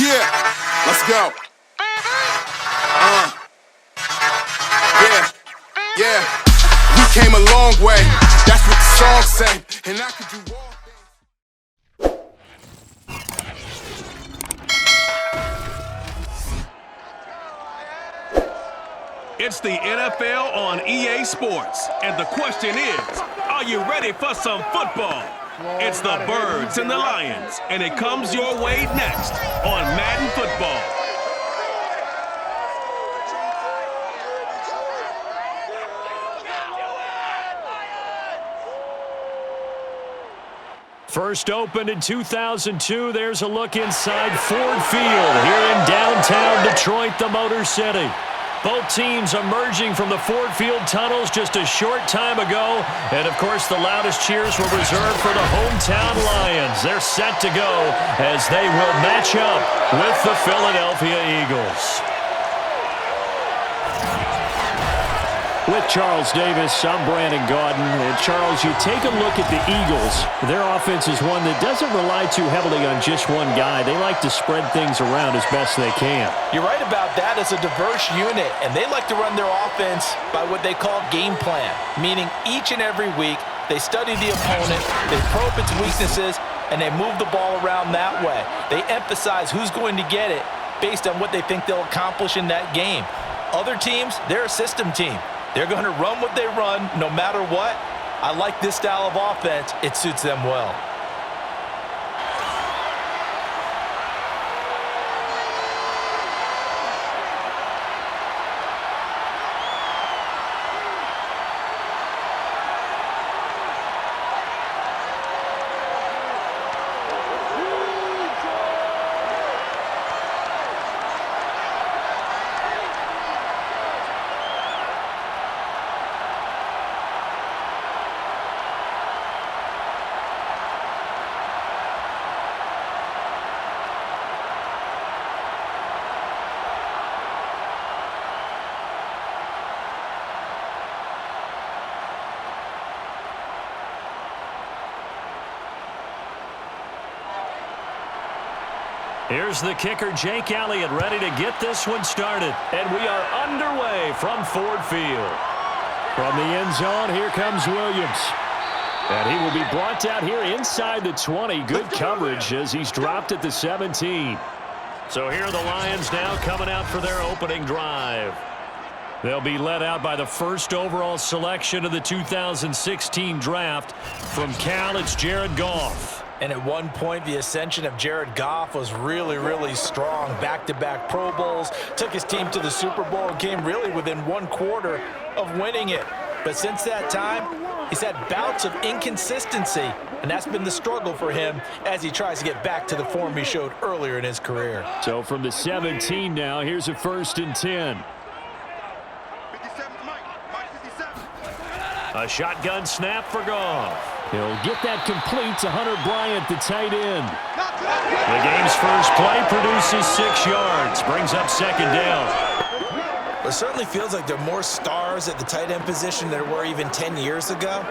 Yeah, let's go. Yeah. We came a long way. That's what the song say. And I could do all things. It's the NFL on EA Sports, and the question is, are you ready for some football? It's the Birds and the Lions, and it comes your way next on Madden Football. First opened in 2002, there's a look inside Ford Field here in downtown Detroit, the Motor City. Both teams emerging from the Ford Field tunnels just a short time ago. And, of course, the loudest cheers were reserved for the hometown Lions. They're set to go as they will match up with the Philadelphia Eagles. With Charles Davis, I'm Brandon Gaudin. And Charles, you take a look at the Eagles. Their offense is one that doesn't rely too heavily on just one guy. They like to spread things around as best they can. You're right about that. It's a diverse unit, and they like to run their offense by what they call game plan, meaning each and every week they study the opponent, they probe its weaknesses, and they move the ball around that way. They emphasize who's going to get it based on what they think they'll accomplish in that game. Other teams, they're a system team. They're going to run what they run no matter what. I like this style of offense. It suits them well. Here's the kicker, Jake Elliott, ready to get this one started. And we are underway from Ford Field. From the end zone, here comes Williams. And he will be brought down here inside the 20. Good coverage as he's dropped at the 17. So here are the Lions now coming out for their opening drive. They'll be led out by the first overall selection of the 2016 draft. From Cal, it's Jared Goff. And at one point, the ascension of Jared Goff was really, really strong. Back-to-back Pro Bowls, took his team to the Super Bowl, and came really within one quarter of winning it. But since that time, he's had bouts of inconsistency, and that's been the struggle for him as he tries to get back to the form he showed earlier in his career. So from the 17 now, here's a 1st and 10. A shotgun snap for Goff. He'll get that complete to Hunter Bryant, the tight end. The game's first play produces 6 yards, brings up 2nd down. It certainly feels like there are more stars at the tight end position than there were even 10 years ago.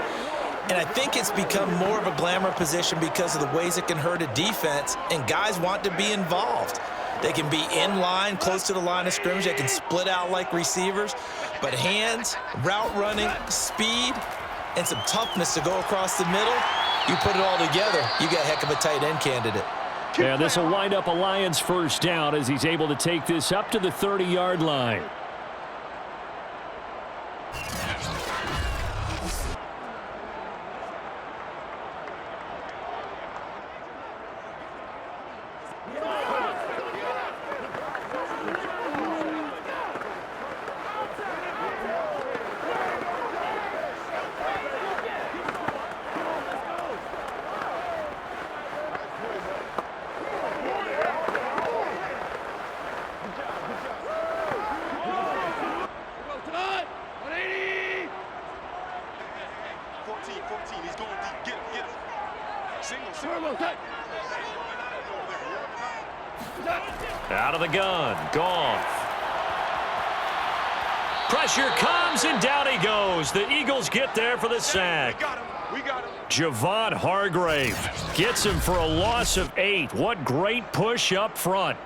And I think it's become more of a glamour position because of the ways it can hurt a defense, and guys want to be involved. They can be in line, close to the line of scrimmage. They can split out like receivers. But hands, route running, speed, and some toughness to go across the middle, you put it all together, you got a heck of a tight end candidate. Yeah, this will wind up a Lions 1st down as he's able to take this up to the 30-yard line. Out of the gun, Goff. Pressure comes, and down he goes. The Eagles get there for the sack. We got him. Javon Hargrave gets him for a loss of 8. What great push up front.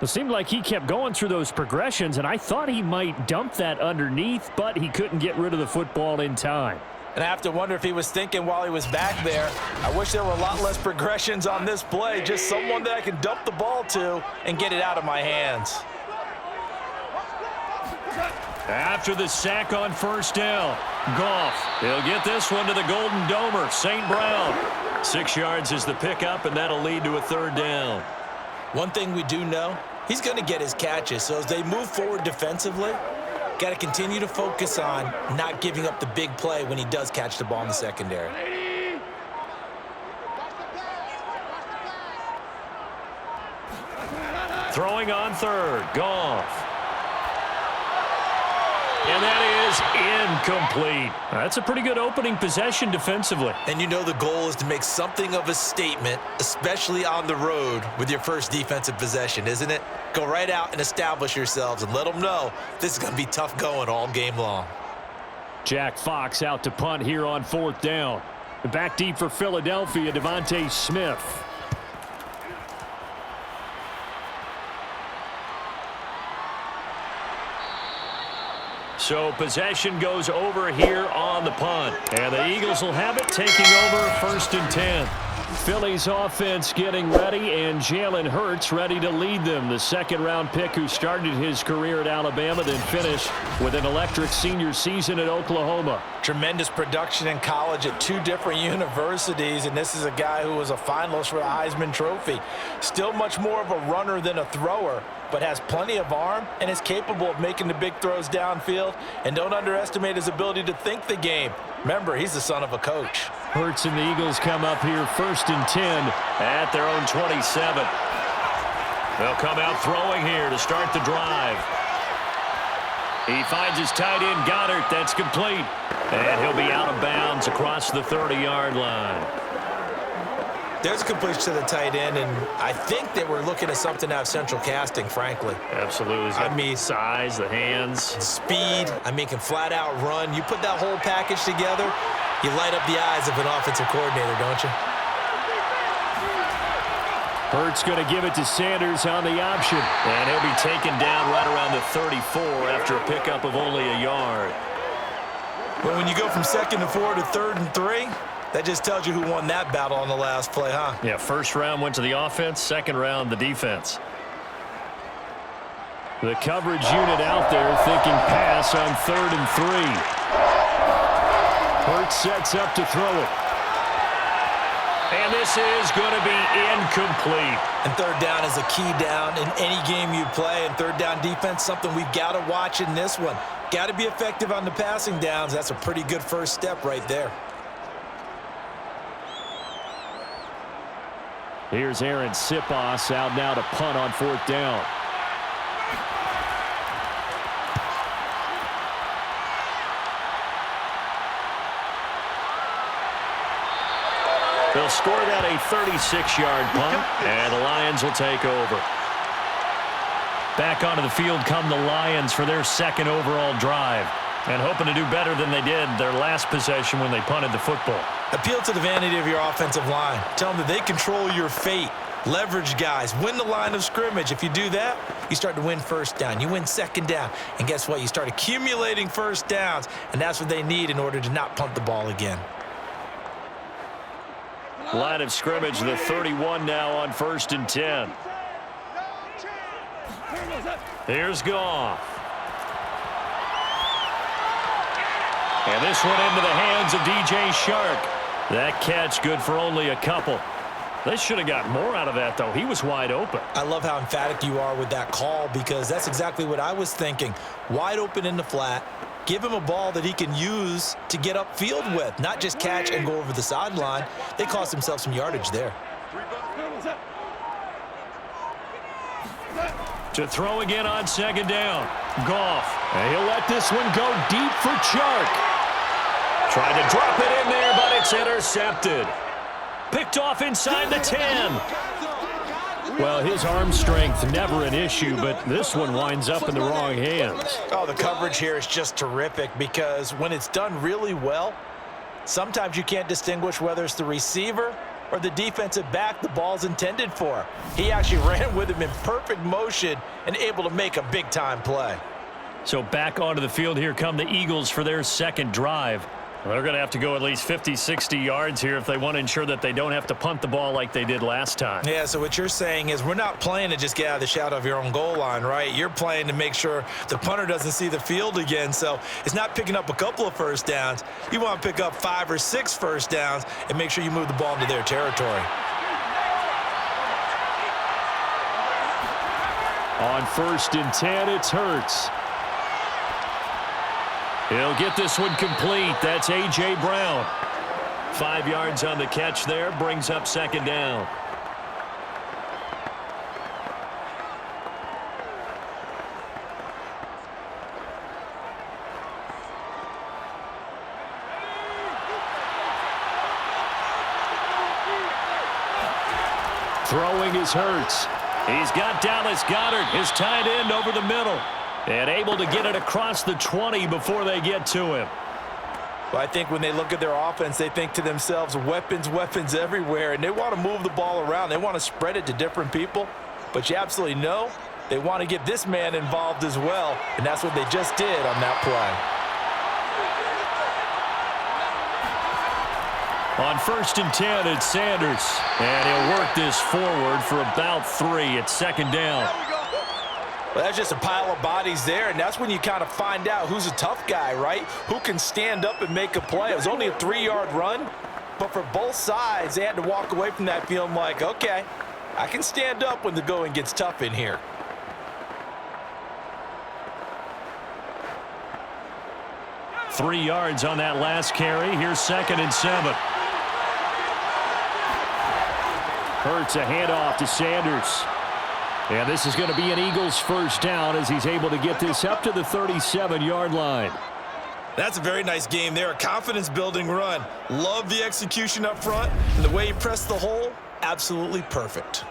It seemed like he kept going through those progressions, and I thought he might dump that underneath, but he couldn't get rid of the football in time. And I have to wonder if he was thinking while he was back there, I wish there were a lot less progressions on this play, just someone that I can dump the ball to and get it out of my hands. After the sack on first down, Goff. He'll get this one to the Golden Domer, St. Brown. 6 yards is the pickup, and that'll lead to a third down. One thing we do know, he's going to get his catches. So as they move forward defensively, got to continue to focus on not giving up the big play when he does catch the ball in the secondary. Throwing on third, Goff. And that is incomplete. That's a pretty good opening possession defensively. And you know the goal is to make something of a statement, especially on the road with your first defensive possession, isn't it? Go right out and establish yourselves and let them know this is going to be tough going all game long. Jack Fox out to punt here on fourth down. Back deep for Philadelphia, Devontae Smith. So possession goes over here on the punt. And the Eagles will have it, taking over first and 10. Philly's offense getting ready, and Jalen Hurts ready to lead them. The second-round pick who started his career at Alabama, then finished with an electric senior season at Oklahoma. Tremendous production in college at 2 different universities, and this is a guy who was a finalist for the Heisman Trophy. Still much more of a runner than a thrower, but has plenty of arm and is capable of making the big throws downfield. And don't underestimate his ability to think the game. Remember, he's the son of a coach. Hurts and the Eagles come up here first and 10 at their own 27. They'll come out throwing here to start the drive. He finds his tight end, Goddard. That's complete. And he'll be out of bounds across the 30-yard line. There's a completion to the tight end, and I think that we're looking at something out of central casting, frankly. Absolutely. I mean, size, the hands. Speed. I mean, can flat out run. You put that whole package together, you light up the eyes of an offensive coordinator, don't you? Hurts going to give it to Sanders on the option. And he'll be taken down right around the 34 after a pickup of only a yard. But when you go from 2nd and 4 to 3rd and 3, that just tells you who won that battle on the last play, huh? Yeah, first round went to the offense, second round the defense. The coverage unit out there thinking pass on 3rd and 3. Hurts sets up to throw it. And this is going to be incomplete. And 3rd down is a key down in any game you play. And 3rd down defense, something we've got to watch in this one. Got to be effective on the passing downs. That's a pretty good first step right there. Here's Aaron Sipos out now to punt on 4th down. They'll score that a 36-yard punt, and the Lions will take over. Back onto the field come the Lions for their second overall drive, and hoping to do better than they did their last possession when they punted the football. Appeal to the vanity of your offensive line. Tell them that they control your fate. Leverage guys. Win the line of scrimmage. If you do that, you start to win first down. You win second down. And guess what? You start accumulating first downs, and that's what they need in order to not punt the ball again. Line of scrimmage, the 31 now on 1st and 10. Here's Goff. And this one into the hands of DJ Shark. That catch good for only a couple. They should have got more out of that, though. He was wide open. I love how emphatic you are with that call, because that's exactly what I was thinking. Wide open in the flat. Give him a ball that he can use to get upfield with, not just catch and go over the sideline. They cost themselves some yardage there. To throw again on 2nd down. Goff. And he'll let this one go deep for Chark. Tried to drop it in there, but it's intercepted. Picked off inside the 10. Well, his arm strength, never an issue, but this one winds up in the wrong hands. Oh, the coverage here is just terrific, because when it's done really well, sometimes you can't distinguish whether it's the receiver or the defensive back the ball's intended for. He actually ran with him in perfect motion and able to make a big-time play. So back onto the field here come the Eagles for their second drive. They're going to have to go at least 50, 60 yards here if they want to ensure that they don't have to punt the ball like they did last time. Yeah, so what you're saying is we're not playing to just get out of the shadow of your own goal line, right? You're playing to make sure the punter doesn't see the field again. So it's not picking up a couple of first downs. You want to pick up 5 or 6 first downs and make sure you move the ball into their territory. On 1st and 10, it's Hurts. He'll get this one complete. That's A.J. Brown. 5 yards on the catch there, brings up second down. Throwing is Hurts. He's got Dallas Goedert, his tight end, over the middle. And able to get it across the 20 before they get to him. Well, I think when they look at their offense, they think to themselves, weapons, weapons everywhere, and they want to move the ball around. They want to spread it to different people, but you absolutely know they want to get this man involved as well, and that's what they just did on that play. On 1st and 10, it's Sanders. And he'll work this forward for about 3. It's second down. Well, that's just a pile of bodies there, and that's when you kind of find out who's a tough guy, right? Who can stand up and make a play. It was only a 3-yard run, but for both sides, they had to walk away from that feeling like, okay, I can stand up when the going gets tough in here. Three yards on that last carry. Here's 2nd and 7. Hurts a handoff to Sanders. And this is going to be an Eagles first down as he's able to get this up to the 37-yard line. That's a very nice game there. A confidence-building run. Love the execution up front. And the way he pressed the hole, absolutely perfect.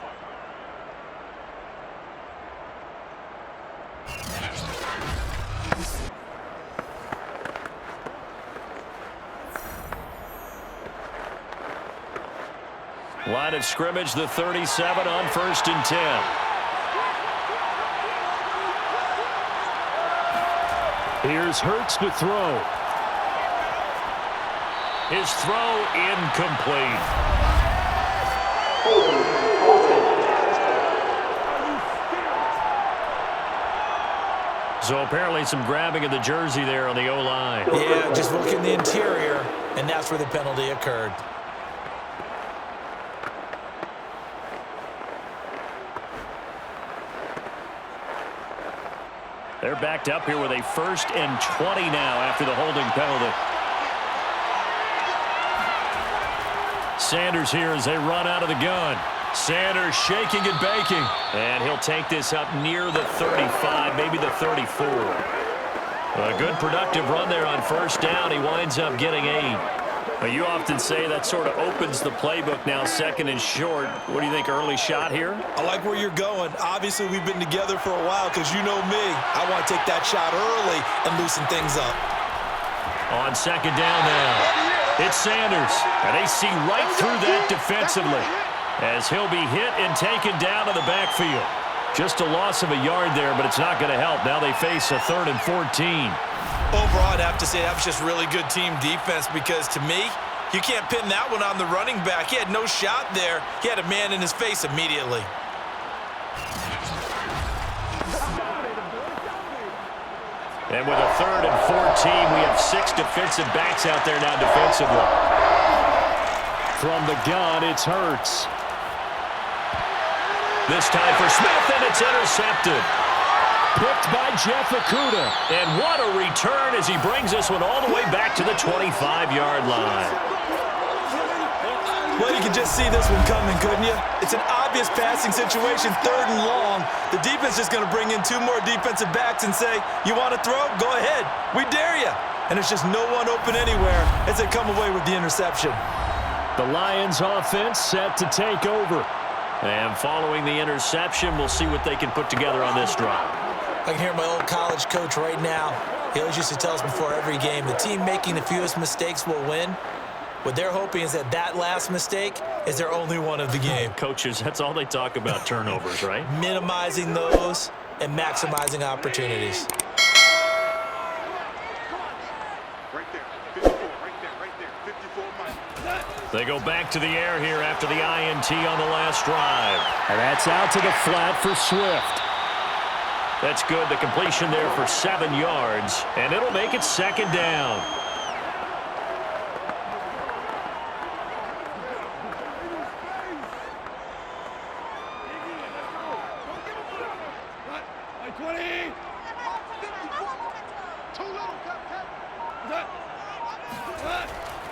Line of scrimmage, the 37 on 1st and 10. Here's Hurts to throw. His throw incomplete. So apparently some grabbing of the jersey there on the O-line. Yeah, just look in the interior, and that's where the penalty occurred. They're backed up here with a 1st and 20 now after the holding penalty. Sanders here as they run out of the gun. Sanders shaking and baking. And he'll take this up near the 35, maybe the 34. A good productive run there on 1st down. He winds up getting 8. Well, you often say that sort of opens the playbook now, 2nd and short. What do you think, early shot here? I like where you're going. Obviously, we've been together for a while because you know me. I want to take that shot early and loosen things up. On 2nd down now, it's Sanders. And they see right through that defensively as he'll be hit and taken down to the backfield. Just a loss of a yard there, but it's not going to help. Now they face a 3rd and 14. Overall, I'd have to say that was just really good team defense because, to me, you can't pin that one on the running back. He had no shot there. He had a man in his face immediately. And with a 3rd and 14, we have 6 defensive backs out there now defensively. From the gun, it's Hurts. This time for Smith, and it's intercepted. Picked by Jeff Okudah. And what a return as he brings this one all the way back to the 25-yard line. Well, you can just see this one coming, couldn't you? It's an obvious passing situation, 3rd and long. The defense is going to bring in 2 more defensive backs and say, you want to throw? Go ahead. We dare you. And there's just no one open anywhere as they come away with the interception. The Lions offense set to take over. And following the interception, we'll see what they can put together on this drive. I can hear my old college coach right now. He always used to tell us before every game, the team making the fewest mistakes will win. What they're hoping is that that last mistake is their only one of the game. Coaches, that's all they talk about, turnovers, right? Minimizing those and maximizing opportunities. They go back to the air here after the INT on the last drive. And that's out to the flat for Swift. That's good. The completion there for 7 yards, and it'll make it second down.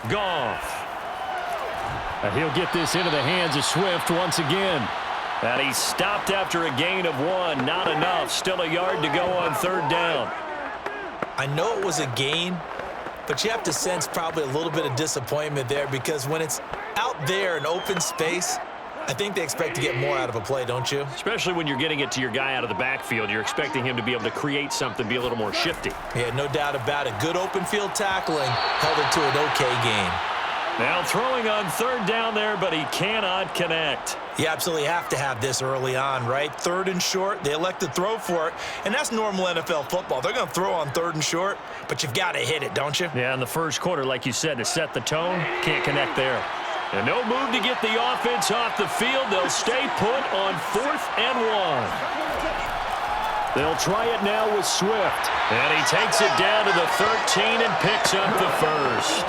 Goff. And he'll get this into the hands of Swift once again. And he's stopped after a gain of 1. Not enough. Still a yard to go on third down. I know it was a gain, but you have to sense probably a little bit of disappointment there because when it's out there in open space, I think they expect to get more out of a play, don't you? Especially when you're getting it to your guy out of the backfield. You're expecting him to be able to create something, be a little more shifty. Yeah, no doubt about it. Good open field tackling held it to an okay gain. Now throwing on third down there, but he cannot connect. You absolutely have to have this early on, right? Third and short, they elect to throw for it, and that's normal NFL football. They're going to throw on third and short, but you've got to hit it, don't you? Yeah, in the first quarter, like you said, to set the tone, can't connect there. And no move to get the offense off the field. They'll stay put on 4th and 1. They'll try it now with Swift. And he takes it down to the 13 and picks up the first.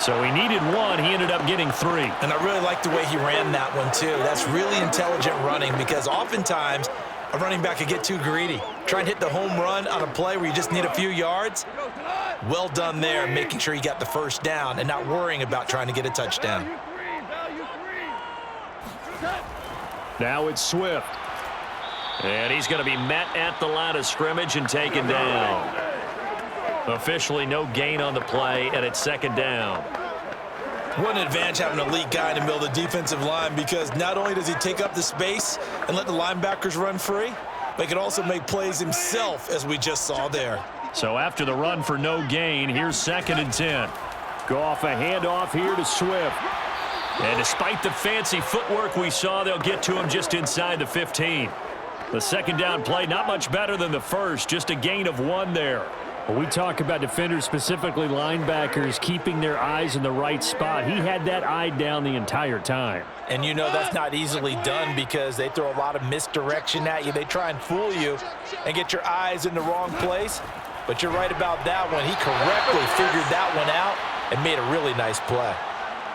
So he needed 1. He ended up getting 3. And I really like the way he ran that one, too. That's really intelligent running because oftentimes a running back could get too greedy. Try and hit the home run on a play where you just need a few yards. Well done there, making sure you got the first down and not worrying about trying to get a touchdown. Now it's Swift. And he's going to be met at the line of scrimmage and taken down. Officially no gain on the play, and it's second down. What an advantage having an elite guy in the middle of the defensive line because not only does he take up the space and let the linebackers run free, but he can also make plays himself, as we just saw there. So after the run for no gain, here's 2nd and 10. Goff a handoff here to Swift. And despite the fancy footwork we saw, they'll get to him just inside the 15. The second down play, not much better than the first, just a gain of 1 there. When we talk about defenders, specifically linebackers, keeping their eyes in the right spot, he had that eye down the entire time. And you know that's not easily done because they throw a lot of misdirection at you. They try and fool you and get your eyes in the wrong place. But you're right about that one. He correctly figured that one out and made a really nice play.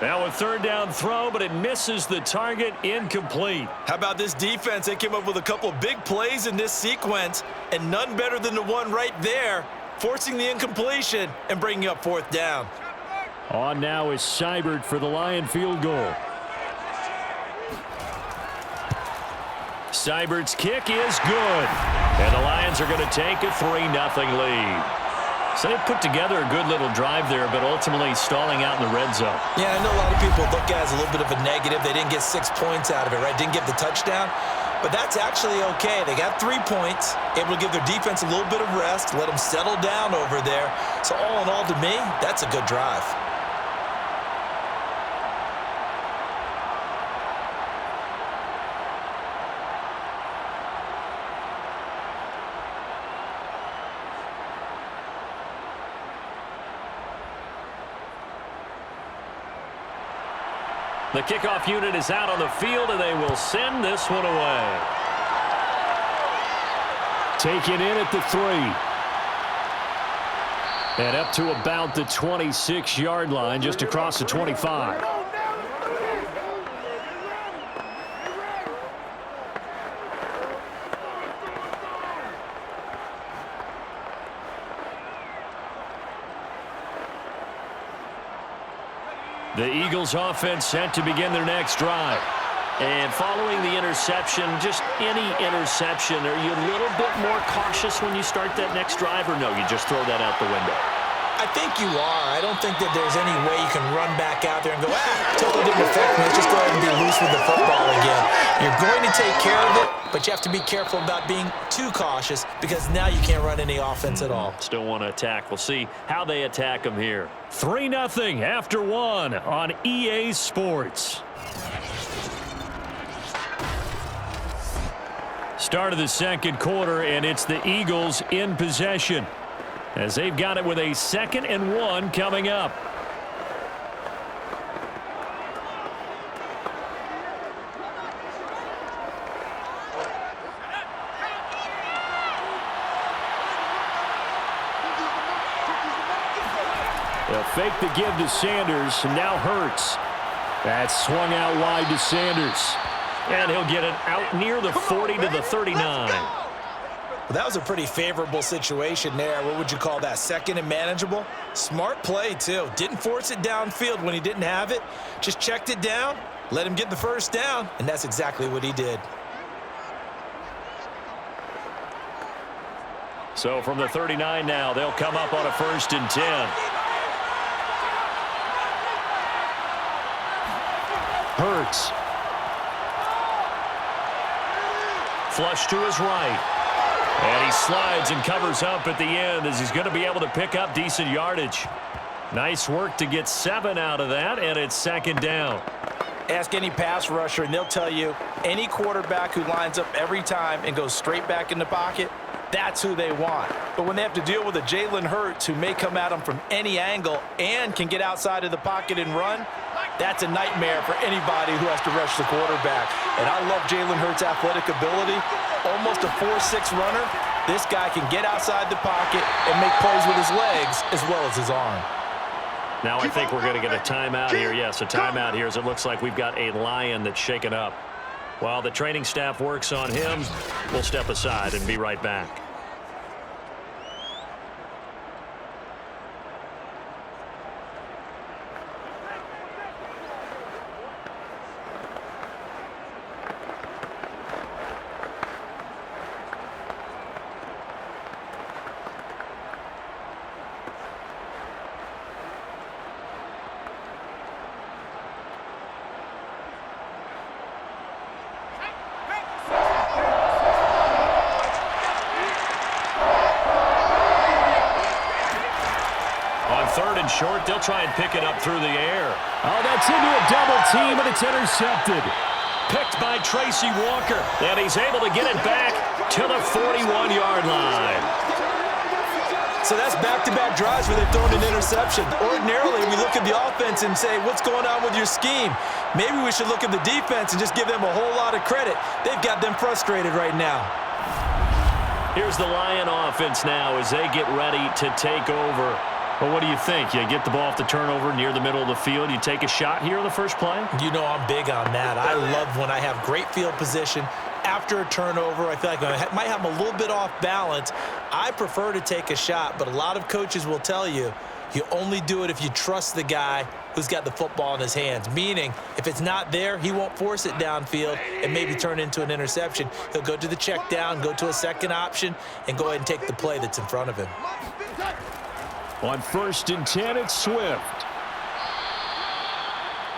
Now a third down throw, but it misses the target, incomplete. How about this defense? They came up with a couple of big plays in this sequence, and none better than the one right there, forcing the incompletion and bringing up 4th down. On now is Seibert for the Lion field goal. Seibert's kick is good. And the Lions are going to take a 3-0 lead. So they put together a good little drive there, but ultimately stalling out in the red zone. Yeah, I know a lot of people look at it as a little bit of a negative. They didn't get 6 points out of it, right? Didn't get the touchdown. But that's actually okay. They got 3 points, able to give their defense a little bit of rest, let them settle down over there. So all in all, to me, that's a good drive. The kickoff unit is out on the field, and they will send this one away. Taken in at the 3. And up to about the 26-yard line, just across the 25. The Eagles offense set to begin their next drive. And following the interception, just any interception, are you a little bit more cautious when you start that next drive, or no, you just throw that out the window? I think you are. I don't think that there's any way you can run back out there and go, totally didn't affect me. Let's just go ahead and be loose with the football again. You're going to take care of it, but you have to be careful about being too cautious because now you can't run any offense at all. Still want to attack. We'll see how they attack them here. 3-0 after 1 on EA Sports. Start of the second quarter, and it's the Eagles in possession as they've got it with a 2nd and 1 coming up. They'll fake the give to Sanders, and now Hurts. That's swung out wide to Sanders. And he'll get it out near the 40 to the 39. Well, that was a pretty favorable situation there. What would you call that? 2nd and manageable? Smart play, too. Didn't force it downfield when he didn't have it. Just checked it down, let him get the first down, and that's exactly what he did. So from the 39 now, they'll come up on a 1st and 10. Hurts. Flush to his right. And he slides and covers up at the end as he's going to be able to pick up decent yardage. Nice work to get 7 out of that, and it's 2nd down. Ask any pass rusher, and they'll tell you any quarterback who lines up every time and goes straight back in the pocket, that's who they want. But when they have to deal with a Jalen Hurts who may come at them from any angle and can get outside of the pocket and run, that's a nightmare for anybody who has to rush the quarterback. And I love Jalen Hurts' athletic ability. Almost a 4.6 runner. This guy can get outside the pocket and make plays with his legs as well as his arm. Now I think we're going to get a timeout here. Yes, a timeout here as it looks like we've got a Lion that's shaken up. While the training staff works on him, we'll step aside and be right back. Short, they'll try and pick it up through the air. Oh, that's into a double team, and it's intercepted. Picked by Tracy Walker, and he's able to get it back to the 41-yard line. So that's back-to-back drives where they've thrown an interception. Ordinarily, we look at the offense and say, what's going on with your scheme? Maybe we should look at the defense and just give them a whole lot of credit. They've got them frustrated right now. Here's the Lion offense now as they get ready to take over. Well, what do you think? You get the ball off the turnover near the middle of the field. You take a shot here on the first play? You know I'm big on that. I love when I have great field position. After a turnover, I feel like I might have them a little bit off balance. I prefer to take a shot, but a lot of coaches will tell you, you only do it if you trust the guy who's got the football in his hands. Meaning, if it's not there, he won't force it downfield and maybe turn into an interception. He'll go to the check down, go to a second option, and go ahead and take the play that's in front of him. On 1st and 10, it's Swift.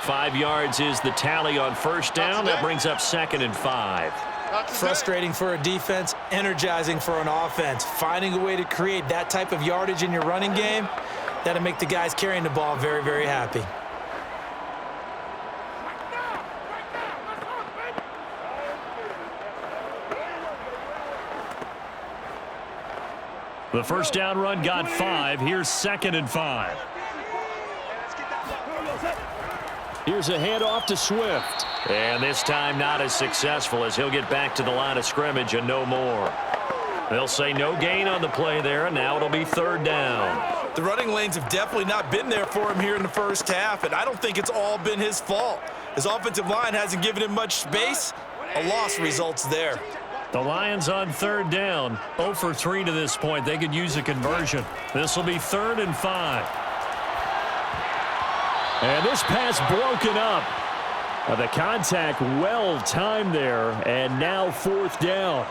5 yards is the tally on 1st down. That brings up 2nd and 5. Frustrating for a defense, energizing for an offense. Finding a way to create that type of yardage in your running game, that'll make the guys carrying the ball very, very happy. The first down run got 5. Here's 2nd and 5. Here's a handoff to Swift. And this time not as successful as he'll get back to the line of scrimmage and no more. They'll say no gain on the play there, and now it'll be 3rd down. The running lanes have definitely not been there for him here in the first half, and I don't think it's all been his fault. His offensive line hasn't given him much space. A loss results there. The Lions on 3rd down, 0 for 3 to this point. They could use a conversion. This will be 3rd and 5. And this pass broken up. The contact well timed there, and now 4th down.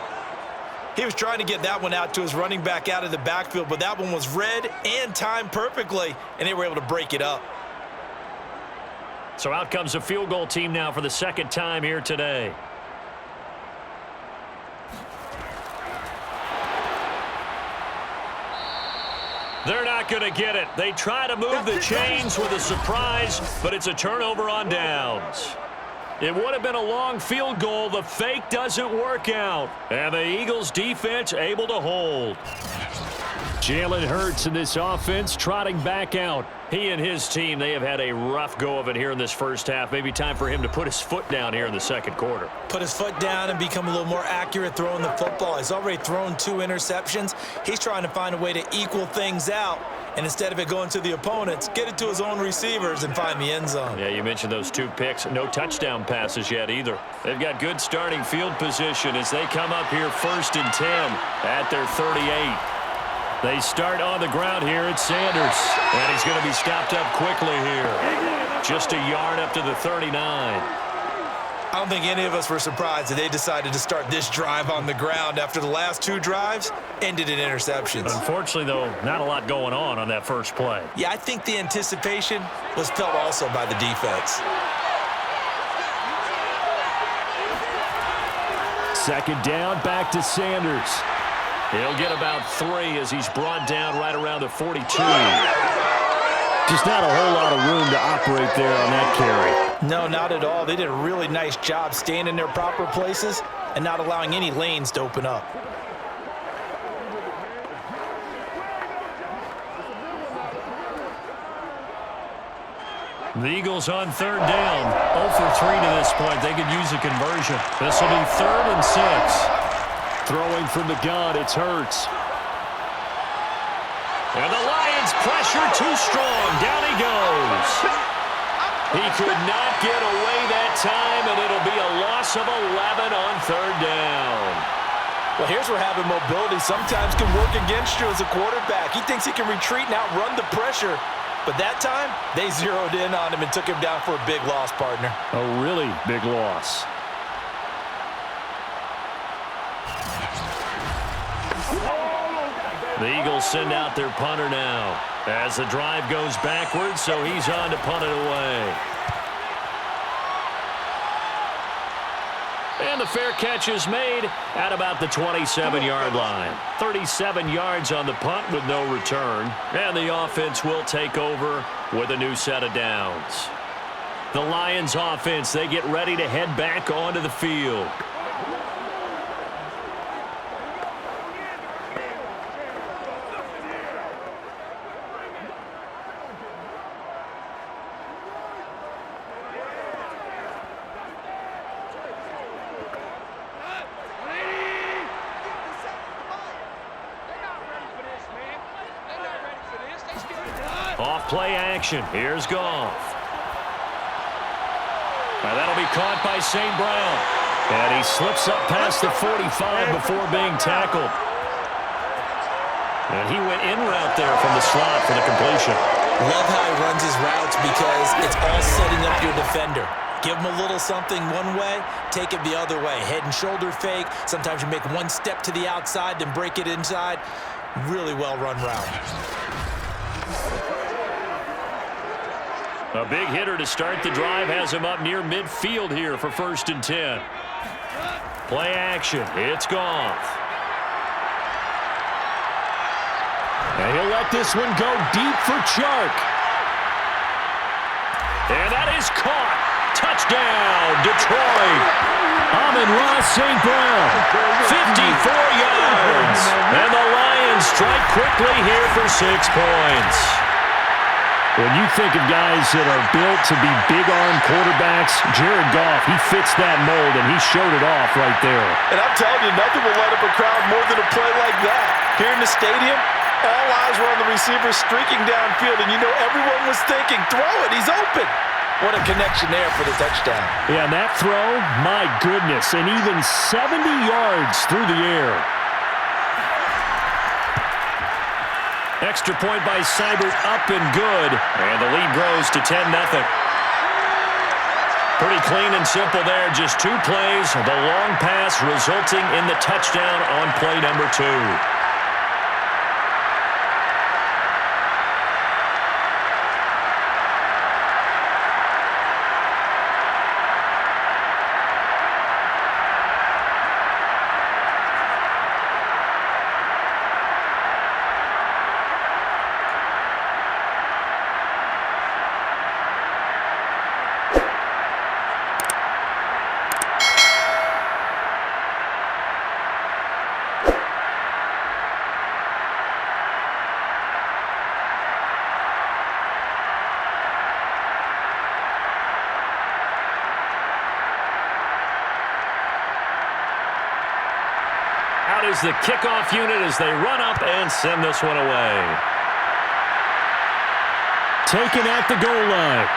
He was trying to get that one out to his running back out of the backfield, but that one was read and timed perfectly, and they were able to break it up. So out comes a field goal team now for the second time here today. They're not going to get it. They try to move the chains with a surprise, but it's a turnover on downs. It would have been a long field goal. The fake doesn't work out. And the Eagles defense able to hold. Jalen Hurts in this offense trotting back out. He and his team, they have had a rough go of it here in this first half. Maybe time for him to put his foot down here in the second quarter. Put his foot down and become a little more accurate throwing the football. He's already thrown 2 interceptions. He's trying to find a way to equal things out. And instead of it going to the opponents, get it to his own receivers and find the end zone. Yeah, you mentioned those 2 picks. No touchdown passes yet either. They've got good starting field position as they come up here 1st and 10 at their 38. They start on the ground here at Sanders. And he's going to be stopped up quickly here. Just a yard up to the 39. I don't think any of us were surprised that they decided to start this drive on the ground after the last 2 drives ended in interceptions. Unfortunately, though, not a lot going on that first play. Yeah, I think the anticipation was felt also by the defense. Second down, back to Sanders. He'll get about 3 as he's brought down right around the 42. Just not a whole lot of room to operate there on that carry. No, not at all. They did a really nice job staying in their proper places and not allowing any lanes to open up. The Eagles on 3rd down. 0 for 3 to this point. They could use a conversion. This will be 3rd and 6. Throwing from the gun, it's Hurts. And the Lions pressure too strong. Down he goes. He could not get away that time, and it'll be a loss of 11 on 3rd down. Well, here's where having mobility sometimes can work against you as a quarterback. He thinks he can retreat and outrun the pressure. But that time, they zeroed in on him and took him down for a big loss, partner. A really big loss. The Eagles send out their punter now as the drive goes backwards, so he's on to punt it away. And the fair catch is made at about the 27-yard line. 37 yards on the punt with no return. And the offense will take over with a new set of downs. The Lions offense, they get ready to head back onto the field. Off play action. Here's Goff. Now that'll be caught by St. Brown. And he slips up past the 45 before being tackled. And he went in route there from the slot for the completion. Love how he runs his routes because it's all setting up your defender. Give him a little something one way, take it the other way. Head and shoulder fake. Sometimes you make one step to the outside, then break it inside. Really well run route. A big hitter to start the drive has him up near midfield here for 1st and 10. Play action. It's Goff. And he'll let this one go deep for Chark. And that is caught. Touchdown, Detroit. Amon-Ra St. Brown. 54 yards. And the Lions strike quickly here for 6 points. When you think of guys that are built to be big-arm quarterbacks, Jared Goff, he fits that mold, and he showed it off right there. And I'm telling you, nothing will light up a crowd more than a play like that. Here in the stadium, all eyes were on the receiver streaking downfield, and you know everyone was thinking, throw it, he's open. What a connection there for the touchdown. Yeah, and that throw, my goodness, and even 70 yards through the air. Extra point by Seibert, up and good. And the lead grows to 10-0. Pretty clean and simple there. Just 2 plays. The long pass resulting in the touchdown on play number 2. Out is the kickoff unit as they run up and send this one away. Taken at the goal line.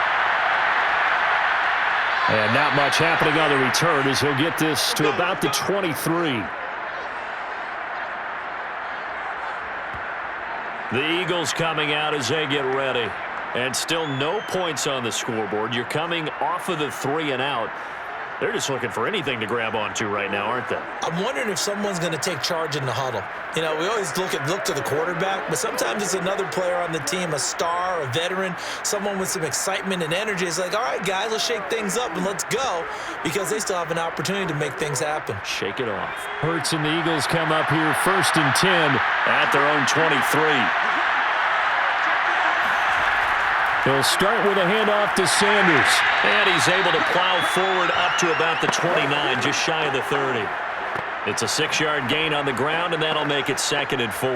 And not much happening on the return as he'll get this to about the 23. The Eagles coming out as they get ready. And still no points on the scoreboard. You're coming off of the 3 and out. They're just looking for anything to grab onto right now, aren't they? I'm wondering if someone's going to take charge in the huddle. You know, we always look to the quarterback, but sometimes it's another player on the team, a star, a veteran, someone with some excitement and energy. It's like, all right, guys, let's shake things up and let's go, because they still have an opportunity to make things happen. Shake it off. Hurts and the Eagles come up here 1st and 10 at their own 23. He'll start with a handoff to Sanders. And he's able to plow forward up to about the 29, just shy of the 30. It's a 6-yard gain on the ground, and that'll make it 2nd and 4.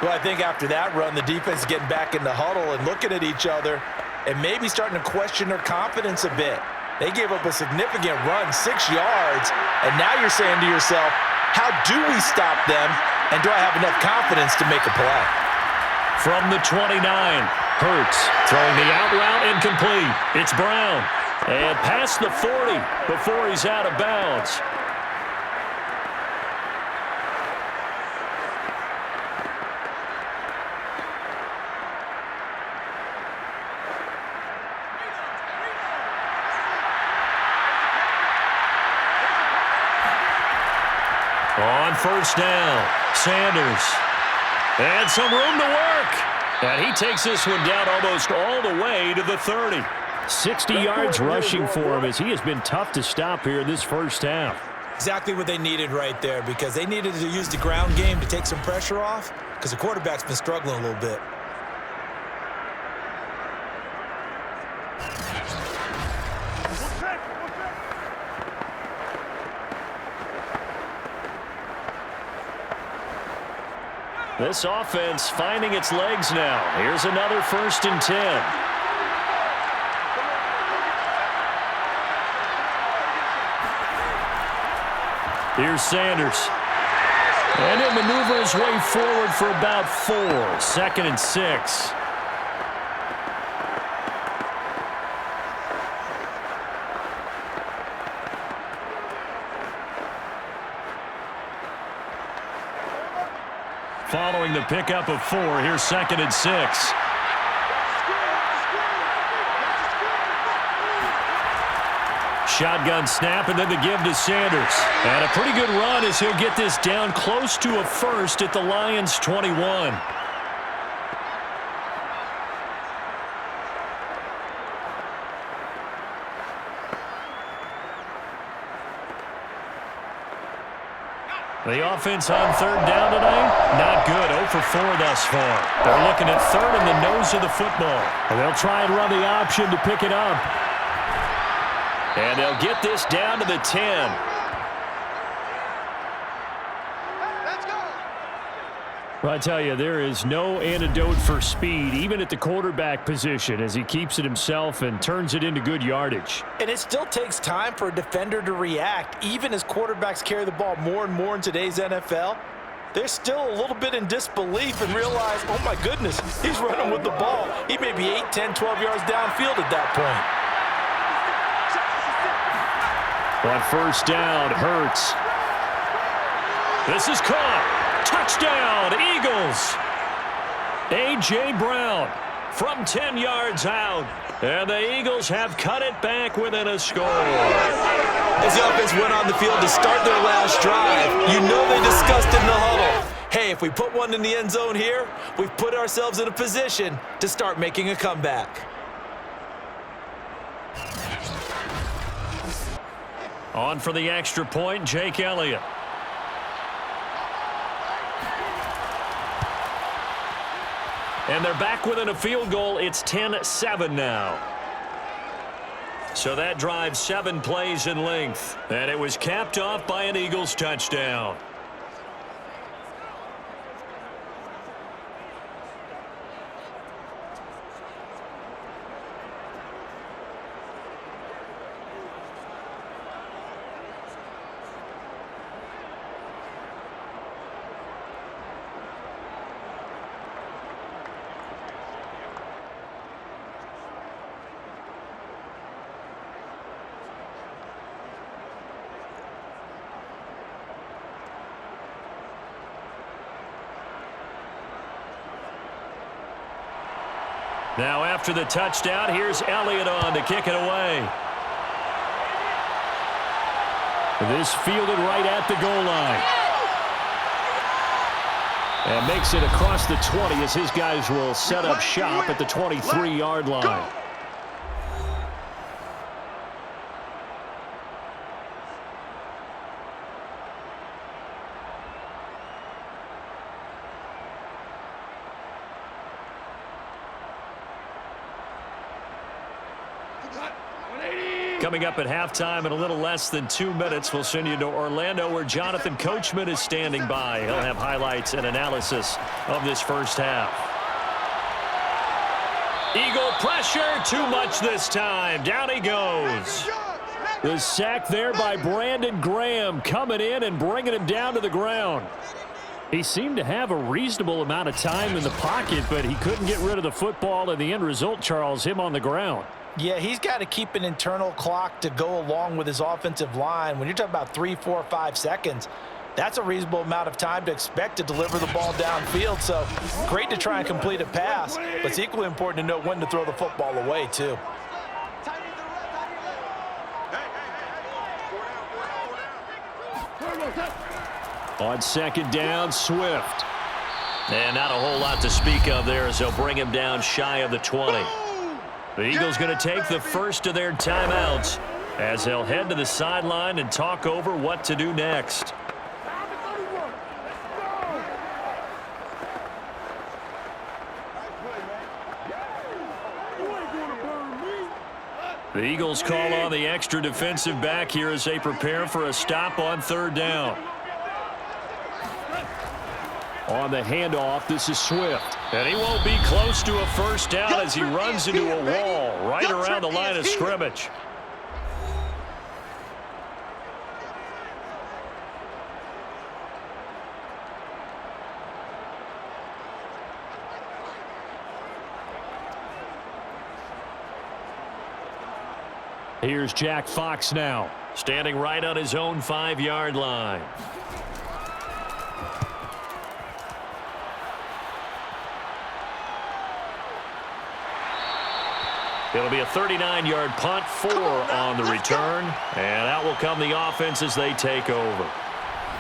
Well, I think after that run, the defense is getting back in the huddle and looking at each other and maybe starting to question their confidence a bit. They gave up a significant run, 6 yards, and now you're saying to yourself, how do we stop them, and do I have enough confidence to make a play? From the 29, Hurts throwing the out route incomplete. It's Brown. And past the 40 before he's out of bounds. On 1st down, Sanders. And some room to work. And he takes this one down almost all the way to the 30. 60 yards rushing for him as he has been tough to stop here in this first half. Exactly what they needed right there, because they needed to use the ground game to take some pressure off, because the quarterback's been struggling a little bit. This offense finding its legs now. Here's another 1st and 10. Here's Sanders. And he'll maneuver his way forward for about 4. 2nd and 6. Following the pickup of 4, here's 2nd and 6. Shotgun snap and then the give to Sanders. And a pretty good run as he'll get this down close to a 1st at the Lions' 21. The offense on 3rd down tonight, not good. 0 for 4 thus far. They're looking at 3rd in the nose of the football. And they'll try and run the option to pick it up. And they'll get this down to the 10. Well, I tell you, there is no antidote for speed, even at the quarterback position, as he keeps it himself and turns it into good yardage. And it still takes time for a defender to react, even as quarterbacks carry the ball more and more in today's NFL. They're still a little bit in disbelief and realize, oh my goodness, he's running with the ball. He may be 8, 10, 12 yards downfield at that point. On 1st down, Hurts. This is caught. Touchdown, Eagles. A.J. Brown from 10 yards out. And the Eagles have cut it back within a score. As the offense went on the field to start their last drive, you know they discussed in the huddle, hey, if we put one in the end zone here, we've put ourselves in a position to start making a comeback. On for the extra point, Jake Elliott. And they're back within a field goal. It's 10-7 now. So that drive 7 plays in length. And it was capped off by an Eagles touchdown. Now after the touchdown, here's Elliott on to kick it away. This fielded right at the goal line. And makes it across the 20 as his guys will set up shop at the 23-yard line. Coming up at halftime in a little less than 2 minutes, we'll send you to Orlando where Jonathan Coachman is standing by. He'll have highlights and analysis of this first half. Eagle pressure, too much this time. Down he goes. The sack there by Brandon Graham coming in and bringing him down to the ground. He seemed to have a reasonable amount of time in the pocket, but he couldn't get rid of the football, and the end result, Charles, him on the ground. Yeah, he's got to keep an internal clock to go along with his offensive line. When you're talking about 3, 4, 5 seconds, that's a reasonable amount of time to expect to deliver the ball downfield. So great to try and complete a pass, but it's equally important to know when to throw the football away, too. On second down, Swift. And not a whole lot to speak of there as they'll bring him down shy of the 20. The Eagles going to take the first of their timeouts as they'll head to the sideline and talk over what to do next. The Eagles call on the extra defensive back here as they prepare for a stop on third down. On the handoff, this is Swift. And he won't be close to a first down as he runs into a wall right around the line of scrimmage. Here's Jack Fox now, standing right on his own 5-yard line. It'll be a 39-yard punt, 4 on the return, and out will come the offense as they take over.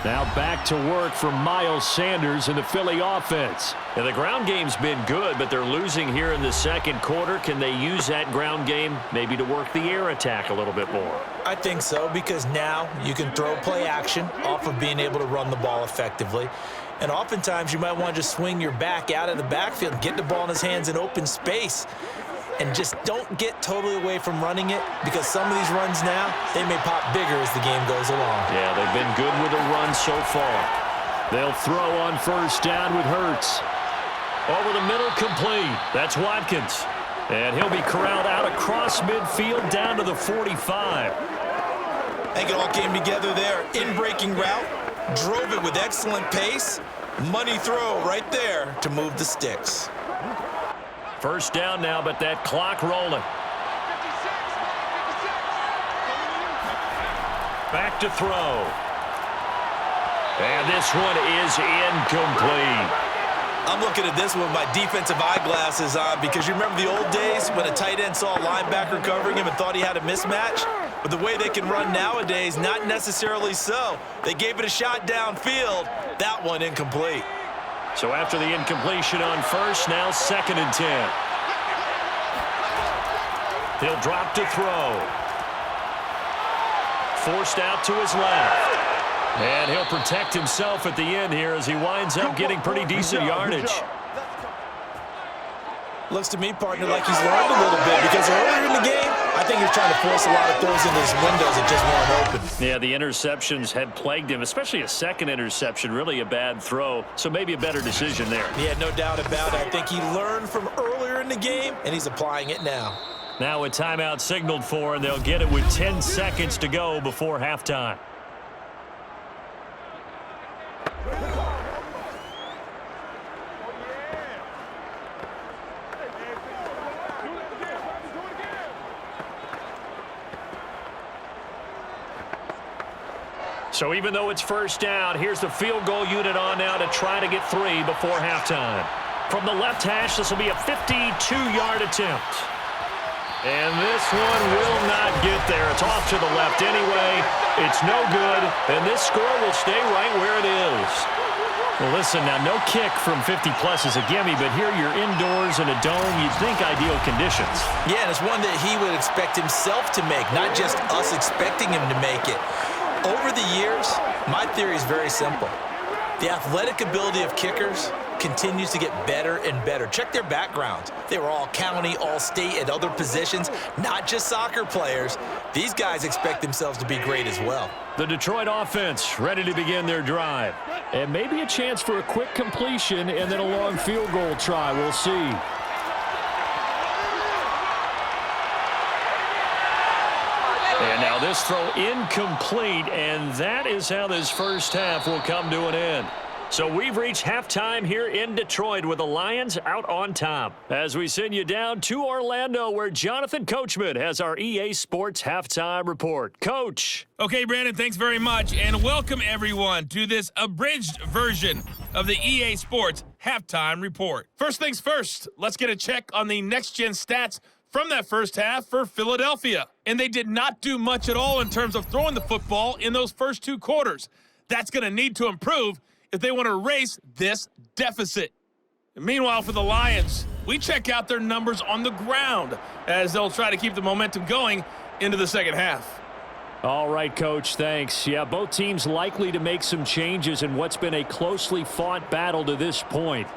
Now back to work for Miles Sanders and the Philly offense. And the ground game's been good, but they're losing here in the second quarter. Can they use that ground game maybe to work the air attack a little bit more? I think so, because now you can throw play action off of being able to run the ball effectively. And oftentimes you might want to just swing your back out of the backfield, get the ball in his hands in open space. And just don't get totally away from running it, because some of these runs now, they may pop bigger as the game goes along. Yeah, they've been good with the run so far. They'll throw on first down with Hurts. Over the middle, complete. That's Watkins. And he'll be corralled out across midfield down to the 45. I think it all came together there. In-breaking route, drove it with excellent pace. Money throw right there to move the sticks. First down now, but that clock rolling. Back to throw. And this one is incomplete. I'm looking at this with my defensive eyeglasses on because you remember the old days when a tight end saw a linebacker covering him and thought he had a mismatch? But the way they can run nowadays, not necessarily so. They gave it a shot downfield. That one incomplete. So after the incompletion on first, now 2nd and 10. He'll drop to throw. Forced out to his left. And he'll protect himself at the end here as he winds up getting pretty decent yardage. Looks to me, partner, like he's learned a little bit because earlier in the game, I think he was trying to force a lot of throws into his windows that just weren't open. Yeah, the interceptions had plagued him, especially a second interception, really a bad throw. So maybe a better decision there. Yeah, no doubt about it. I think he learned from earlier in the game, and he's applying it now. Now a timeout signaled for, and they'll get it with 10 seconds to go before halftime. So even though it's first down, here's the field goal unit on now to try to get 3 before halftime. From the left hash, this will be a 52-yard attempt. And this one will not get there. It's off to the left anyway. It's no good, and this score will stay right where it is. Well, listen, now no kick from 50-plus is a gimme, but here you're indoors in a dome. You'd think ideal conditions. Yeah, and it's one that he would expect himself to make, not just us expecting him to make it. Over the years, my theory is very simple. The athletic ability of kickers continues to get better and better. Check their backgrounds. They were all county, all state, at other positions, not just soccer players. These guys expect themselves to be great as well. The Detroit offense ready to begin their drive. And maybe a chance for a quick completion and then a long field goal try. We'll see. And now this throw incomplete, and that is how this first half will come to an end. So we've reached halftime here in Detroit with the Lions out on top. As we send you down to Orlando, where Jonathan Coachman has our EA Sports halftime report. Coach. Okay, Brandon, thanks very much, and welcome everyone to this abridged version of the EA Sports halftime report. First things first, let's get a check on the next-gen stats from that first half for Philadelphia. And they did not do much at all in terms of throwing the football in those first 2 quarters. That's going to need to improve if they want to erase this deficit. And meanwhile, for the Lions, we check out their numbers on the ground as they'll try to keep the momentum going into the second half. All right, Coach, thanks. Yeah, both teams likely to make some changes in what's been a closely fought battle to this point.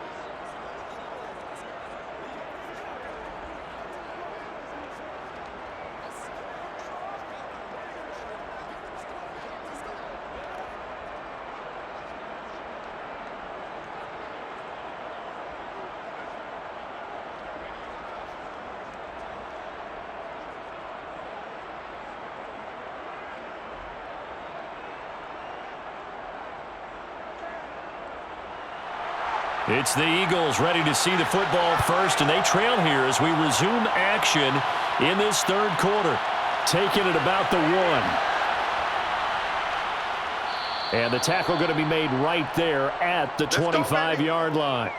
It's the Eagles ready to see the football first, and they trail here as we resume action in this third quarter. Taking it about the 1. And the tackle going to be made right there at the 25-yard line.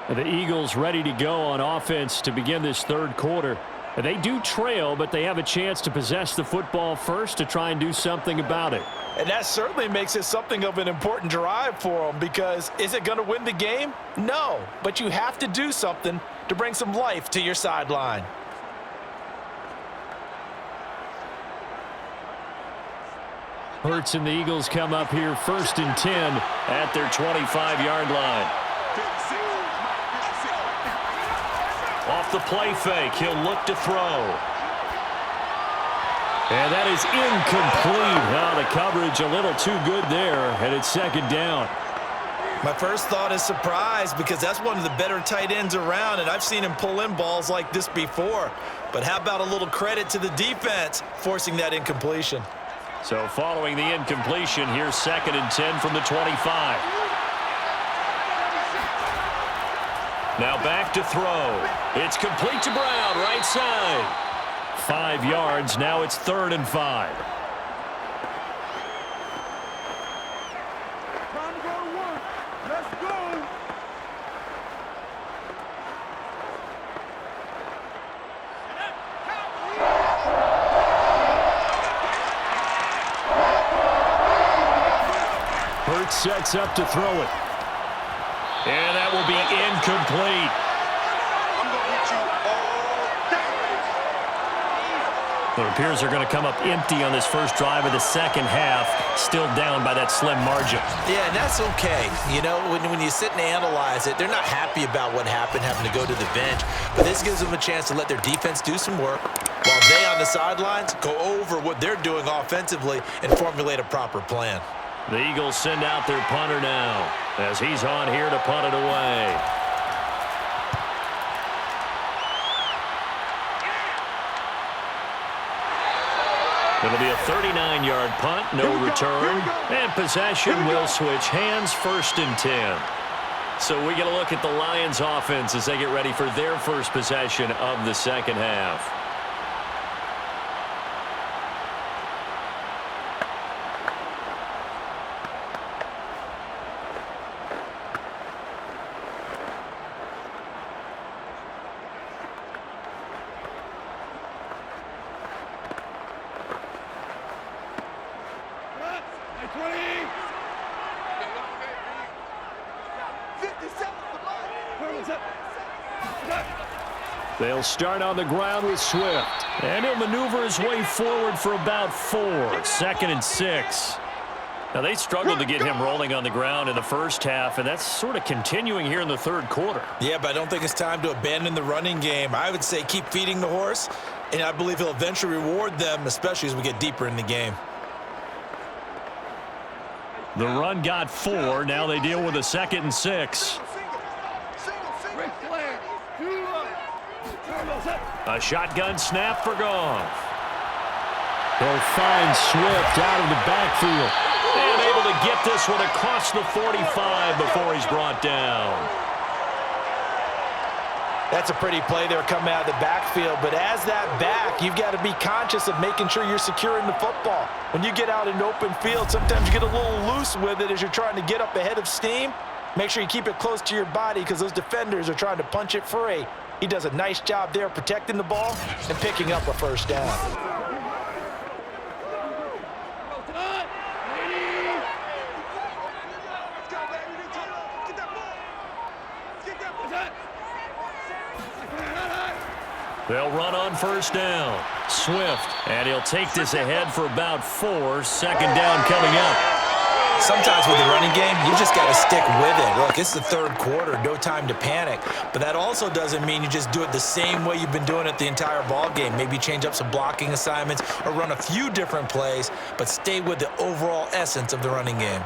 And the Eagles ready to go on offense to begin this third quarter. They do trail, but they have a chance to possess the football first to try and do something about it. And that certainly makes it something of an important drive for them because is it going to win the game? No, but you have to do something to bring some life to your sideline. Hurts and the Eagles come up here 1st and 10 at their 25-yard line. Off the play fake, he'll look to throw. And that is incomplete. Now the coverage a little too good there, and it's 2nd down. My first thought is surprise because that's one of the better tight ends around, and I've seen him pull in balls like this before. But how about a little credit to the defense forcing that incompletion? So following the incompletion, here's 2nd and 10 from the 25. Now back to throw. It's complete to Brown, right side. 5 yards. Now it's 3rd and 5. Hurts sets up to throw it. And that will be incomplete. It appears they're going to come up empty on this first drive of the second half, still down by that slim margin. Yeah, and that's okay. You know, when you sit and analyze it, they're not happy about what happened, having to go to the bench. But this gives them a chance to let their defense do some work while they on the sidelines go over what they're doing offensively and formulate a proper plan. The Eagles send out their punter now as he's on here to punt it away. It'll be a 39-yard punt, no return, and possession will switch hands, 1st and 10. So we get a look at the Lions offense as they get ready for their first possession of the second half. They'll start on the ground with Swift. And he'll maneuver his way forward for about 4. 2nd and 6. Now, they struggled to get him rolling on the ground in the first half, and that's sort of continuing here in the third quarter. Yeah, but I don't think it's time to abandon the running game. I would say keep feeding the horse, and I believe he'll eventually reward them, especially as we get deeper in the game. The run got 4. Now they deal with a 2nd and 6. A shotgun snap for Goff. He'll find Swift out of the backfield. And able to get this one across the 45 before he's brought down. That's a pretty play there coming out of the backfield, but as that back, you've got to be conscious of making sure you're securing the football. When you get out in open field, sometimes you get a little loose with it as you're trying to get up ahead of steam. Make sure you keep it close to your body because those defenders are trying to punch it free. He does a nice job there protecting the ball and picking up a first down. They'll run on first down. Swift, and he'll take this ahead for about 4. 2nd down coming up. Sometimes with the running game, you just got to stick with it. Look, it's the third quarter, no time to panic. But that also doesn't mean you just do it the same way you've been doing it the entire ball game. Maybe change up some blocking assignments or run a few different plays, but stay with the overall essence of the running game.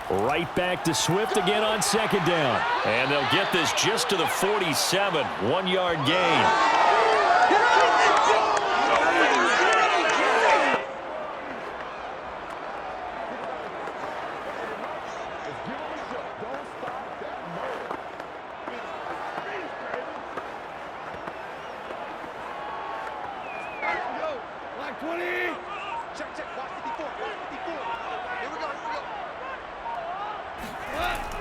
Right back to Swift again on 2nd down. And they'll get this just to the 47. 1-yard gain.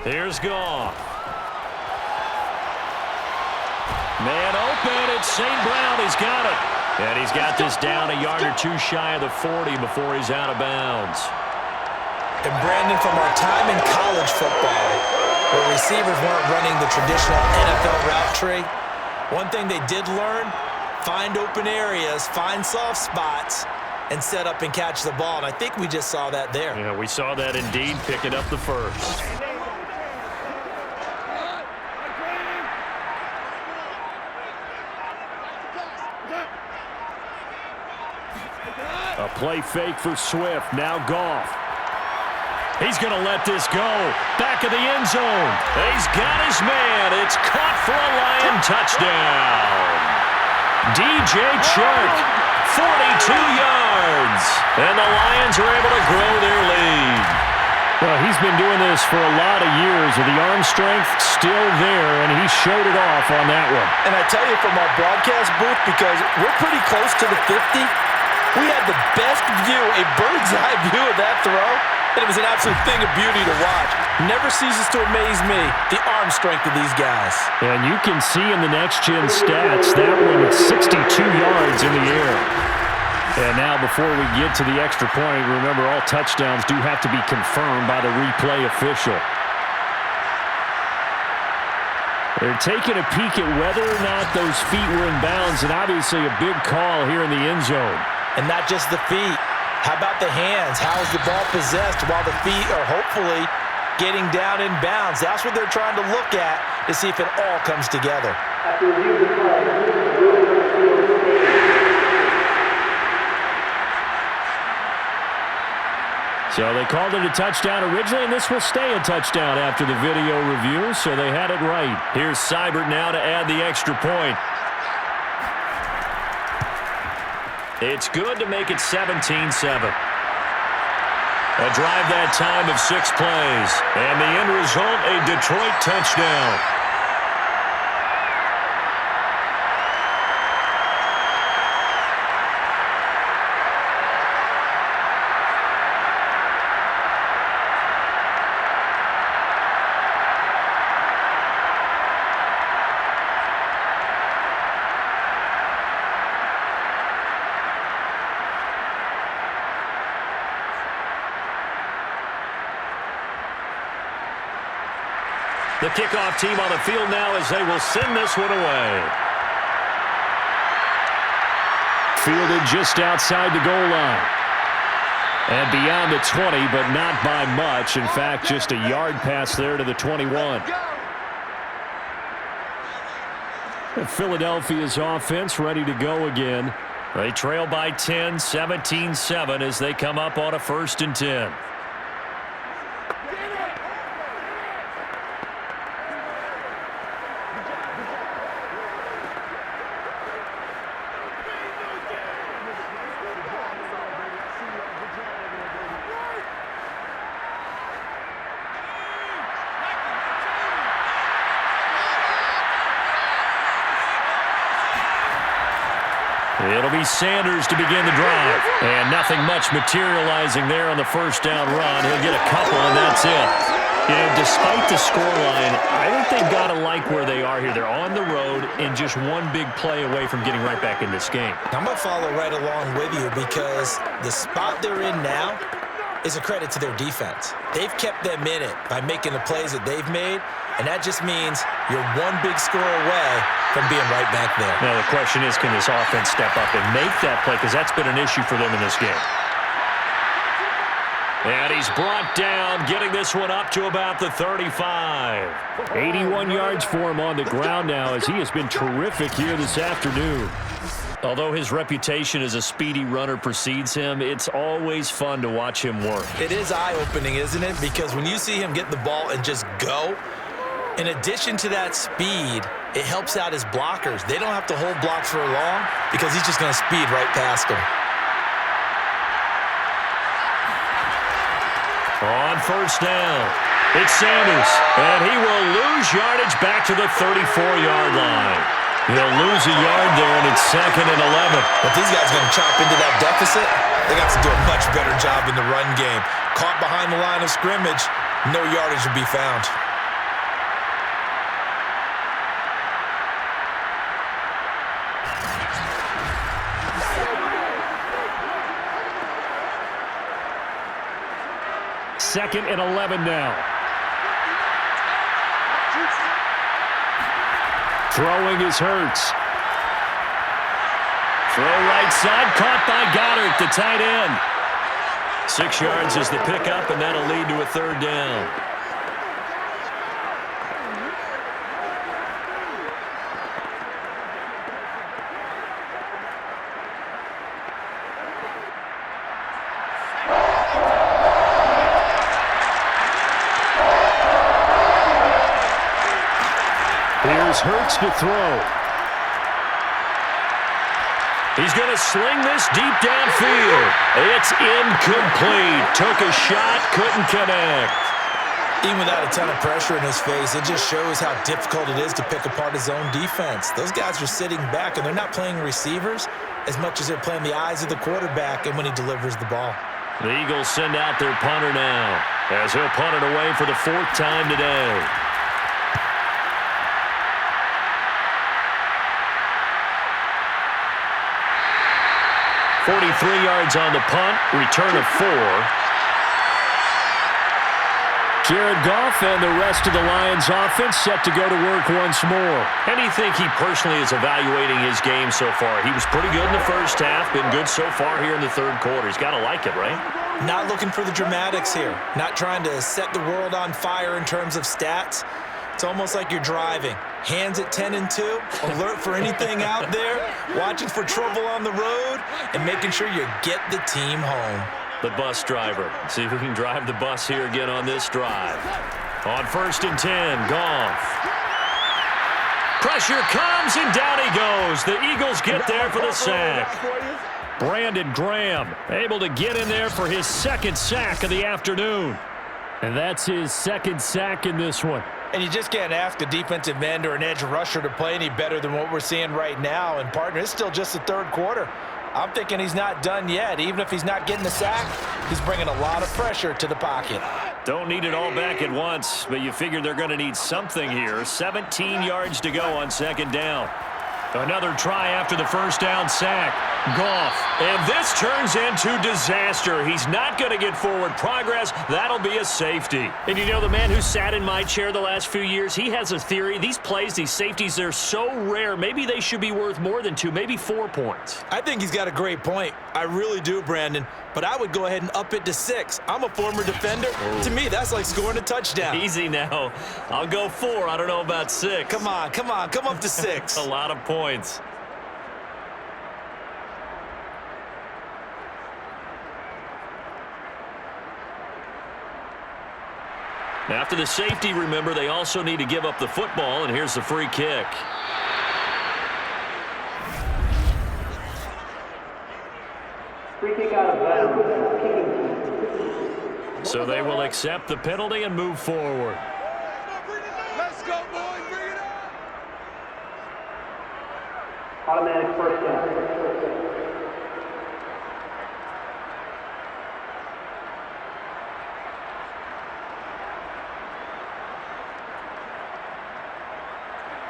Here's Goff. Man open, it's St. Brown. He's got it. And he's got this down a yard or 2 shy of the 40 before he's out of bounds. And Brandon, from our time in college football, where receivers weren't running the traditional NFL route tree, one thing they did learn, find open areas, find soft spots, and set up and catch the ball. And I think we just saw that there. Yeah, we saw that indeed, picking up the first. A play fake for Swift. Now Goff. He's going to let this go. Back of the end zone. He's got his man. It's caught for a Lion touchdown. DJ Chark, 42 yards. And the Lions are able to grow their lead. Well, he's been doing this for a lot of years, with the arm strength still there, and he showed it off on that one. And I tell you, from our broadcast booth, because we're pretty close to the 50, we had the best view, a bird's eye view of that throw. And it was an absolute thing of beauty to watch. Never ceases to amaze me, the arm strength of these guys. And you can see in the next-gen stats, that one at 62 yards in the air. And now before we get to the extra point, remember all touchdowns do have to be confirmed by the replay official. They're taking a peek at whether or not those feet were in bounds, and obviously a big call here in the end zone. And not just the feet. How about the hands? How is the ball possessed while the feet are hopefully getting down in bounds? That's what they're trying to look at to see if it all comes together. So they called it a touchdown originally, and this will stay a touchdown after the video review, so they had it right. Here's Seibert now to add the extra point. It's good to make it 17-7. A drive that time of 6 plays. And the end result, a Detroit touchdown. The kickoff team on the field now as they will send this one away. Fielded just outside the goal line. And beyond the 20, but not by much. In fact, just a yard pass there to the 21. And Philadelphia's offense ready to go again. They trail by 10, 17-7 as they come up on a 1st and 10. It'll be Sanders to begin the drive. And nothing much materializing there on the 1st down run. He'll get a couple, and that's it. You know, despite the scoreline, I think they've got to like where they are here. They're on the road and just one big play away from getting right back in this game. I'm going to follow right along with you because the spot they're in now is a credit to their defense. They've kept them in it by making the plays that they've made, and that just means you're one big score away from being right back there. Now, the question is, can this offense step up and make that play? Because that's been an issue for them in this game. And he's brought down, getting this one up to about the 35. 81 yards for him on the ground now as he has been terrific here this afternoon. Although his reputation as a speedy runner precedes him, it's always fun to watch him work. It is eye-opening, isn't it? Because when you see him get the ball and just go, in addition to that speed, it helps out his blockers. They don't have to hold blocks for long because he's just going to speed right past them. On 1st down, it's Sanders, and he will lose yardage back to the 34-yard line. He'll lose a yard there, and it's 2nd and 11. But these guys are going to chop into that deficit. They got to do a much better job in the run game. Caught behind the line of scrimmage, no yardage will be found. Second and 11 now. Throwing is Hurts. Throw right side, caught by Goddard, the tight end. 6 yards is the pickup, and that'll lead to a 3rd down. Here's Hurts to throw. He's going to sling this deep downfield. It's incomplete. Took a shot, couldn't connect. Even without a ton of pressure in his face, it just shows how difficult it is to pick apart his own defense. Those guys are sitting back, and they're not playing receivers as much as they're playing the eyes of the quarterback and when he delivers the ball. The Eagles send out their punter now, as he'll punt it away for the 4th time today. "43 yards on the punt, return of 4. Jared Goff and the rest of the Lions offense set to go to work once more. And you think he personally is evaluating his game so far? He was pretty good in the first half, been good so far here in the 3rd quarter. He's got to like it, right? Not looking for the dramatics here. Not trying to set the world on fire in terms of stats. It's almost like you're driving. Hands at 10 and 2, alert for anything out there, watching for trouble on the road, and making sure you get the team home. The bus driver. See if we can drive the bus here again on this drive. On 1st and 10, Goff. Pressure comes, and down he goes. The Eagles get there for the sack. Brandon Graham able to get in there for his 2nd sack of the afternoon. And that's his 2nd sack in this one. And you just can't ask a defensive end or an edge rusher to play any better than what we're seeing right now. And, partner, it's still just the 3rd quarter. I'm thinking he's not done yet. Even if he's not getting the sack, he's bringing a lot of pressure to the pocket. Don't need it all back at once, but you figure they're going to need something here. 17 yards to go on 2nd down. Another try after the 1st down sack. Goff. And this turns into disaster. He's not going to get forward progress. That'll be a safety. And you know, the man who sat in my chair the last few years, he has a theory. These plays, these safeties, they're so rare. Maybe they should be worth more than 2, maybe 4 points. I think he's got a great point. I really do, Brandon. But I would go ahead and up it to 6. I'm a former defender. To me, that's like scoring a touchdown. Easy now. I'll go 4. I don't know about 6. Come on. Come up to 6. A lot of points. After the safety, remember, they also need to give up the football, and here's the free kick. Free kick out of bounds. So they will accept the penalty and move forward. Let's go, boys. Bring it up. Automatic 1st down.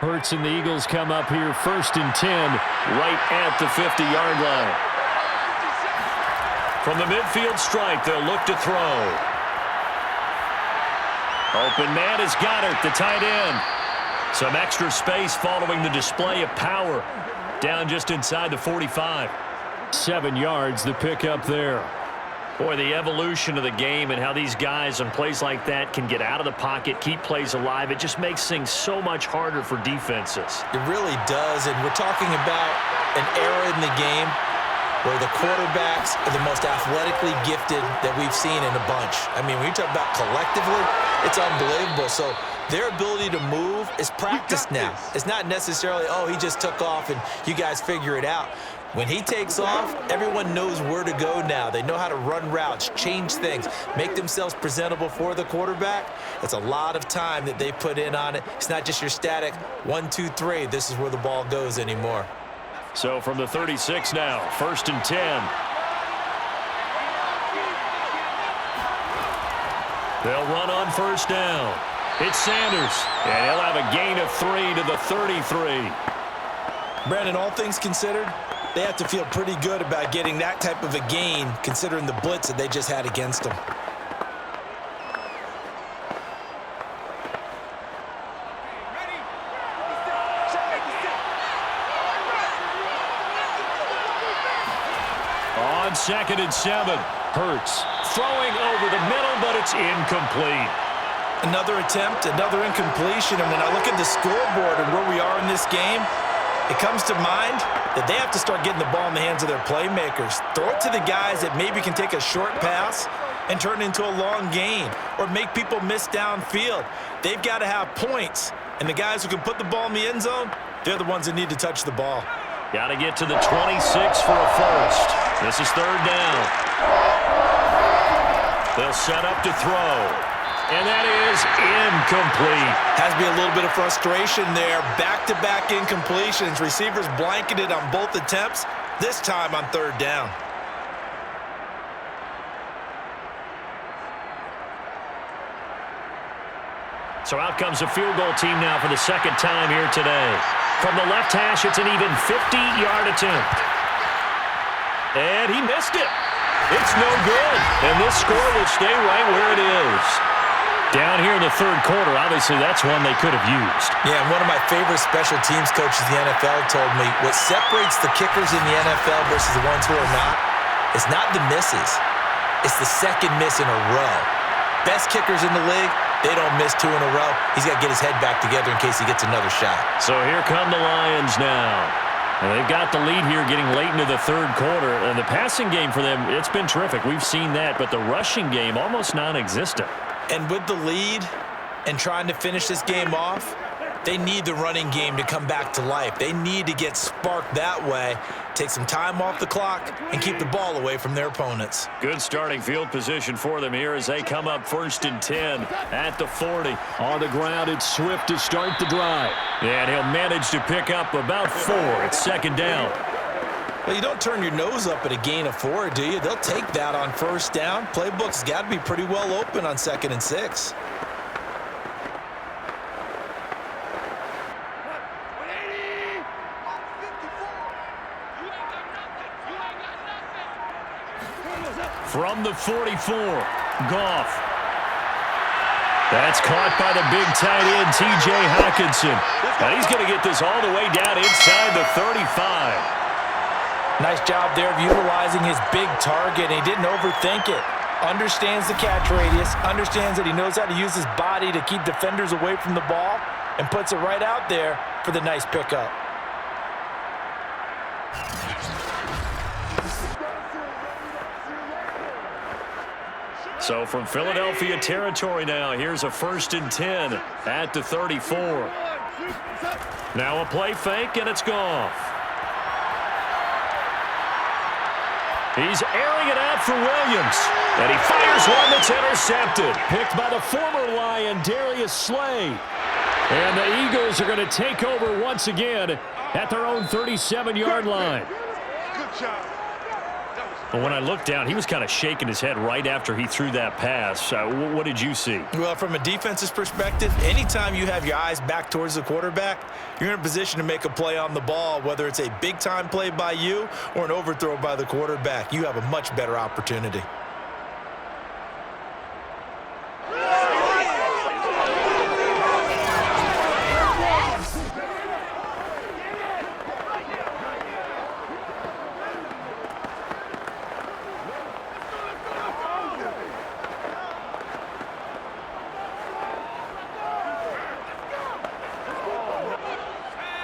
Hurts and the Eagles come up here 1st and 10, right at the 50-yard line. From the midfield stripe, they'll look to throw. Open man is Goddard, the tight end. Some extra space following the display of power. Down just inside the 45. 7 yards, the pickup there. Boy, the evolution of the game and how these guys on plays like that can get out of the pocket, keep plays alive, it just makes things so much harder for defenses. It really does, and we're talking about an era in the game where the quarterbacks are the most athletically gifted that we've seen in a bunch. I mean, when you talk about collectively, it's unbelievable. So their ability to move is practiced now. It's not necessarily, oh, he just took off and you guys figure it out. When he takes off, everyone knows where to go now. They know how to run routes, change things, make themselves presentable for the quarterback. It's a lot of time that they put in on it. It's not just your static 1, 2, 3. This is where the ball goes anymore. So from the 36 now, 1st and 10. They'll run on 1st down. It's Sanders, and he'll have a gain of 3 to the 33. Brandon, all things considered, they have to feel pretty good about getting that type of a gain considering the blitz that they just had against them. On 2nd and 7, Hurts throwing over the middle, but it's incomplete. Another attempt, another incompletion, and when I look at the scoreboard and where we are in this game, it comes to mind that they have to start getting the ball in the hands of their playmakers. Throw it to the guys that maybe can take a short pass and turn it into a long gain or make people miss downfield. They've got to have points, and the guys who can put the ball in the end zone, they're the ones that need to touch the ball. Got to get to the 26 for a first. This is 3rd down. They'll set up to throw. And that is incomplete. Has to be a little bit of frustration there. Back-to-back incompletions. Receivers blanketed on both attempts, this time on 3rd down. So out comes a field goal team now for the second time here today. From the left hash, it's an even 50-yard attempt. And he missed it. It's no good. And this score will stay right where it is. Down here in the third quarter, obviously that's one they could have used. Yeah, and one of my favorite special teams coaches in the NFL told me what separates the kickers in the NFL versus the ones who are not is not the misses. It's the second miss in a row. Best kickers in the league, they don't miss 2 in a row. He's got to get his head back together in case he gets another shot. So here come the Lions now. And they've got the lead here getting late into the third quarter. And the passing game for them, it's been terrific. We've seen that. But the rushing game, almost non-existent. And with the lead and trying to finish this game off, they need the running game to come back to life. They need to get sparked that way, take some time off the clock, and keep the ball away from their opponents. Good starting field position for them here as they come up 1st and 10 at the 40. On the ground, it's Swift to start the drive. And he'll manage to pick up about 4. It's second down. Well, you don't turn your nose up at a gain of 4, do you? They'll take that on first down. Playbook's got to be pretty well open on 2nd and 6. From the 44, Goff. That's caught by the big tight end, T.J. Hockenson. And he's going to get this all the way down inside the 35. Nice job there of utilizing his big target. He didn't overthink it. Understands the catch radius, understands that he knows how to use his body to keep defenders away from the ball, and puts it right out there for the nice pickup. So from Philadelphia territory now, here's a 1st and 10 at the 34. Now a play fake, and it's Goff. He's airing it out for Williams. And he fires one that's intercepted. Picked by the former Lion, Darius Slay. And the Eagles are going to take over once again at their own 37-yard line. Good job. But when I looked down, he was kind of shaking his head right after he threw that pass. What did you see? Well, from a defense's perspective, anytime you have your eyes back towards the quarterback, you're in a position to make a play on the ball, whether it's a big-time play by you or an overthrow by the quarterback. You have a much better opportunity.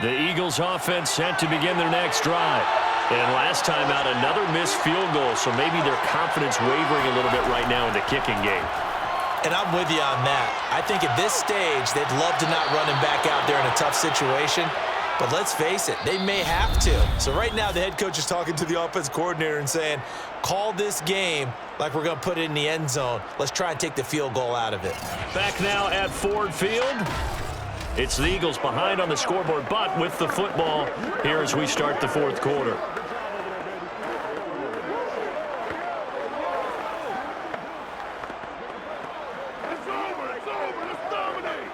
The Eagles offense set to begin their next drive. And last time out, another missed field goal, so maybe their confidence wavering a little bit right now in the kicking game. And I'm with you on that. I think at this stage, they'd love to not run him back out there in a tough situation. But let's face it, they may have to. So right now, the head coach is talking to the offense coordinator and saying, call this game like we're going to put it in the end zone. Let's try and take the field goal out of it. Back now at Ford Field. It's the Eagles behind on the scoreboard, but with the football here as we start the fourth quarter. It's over. Let's dominate.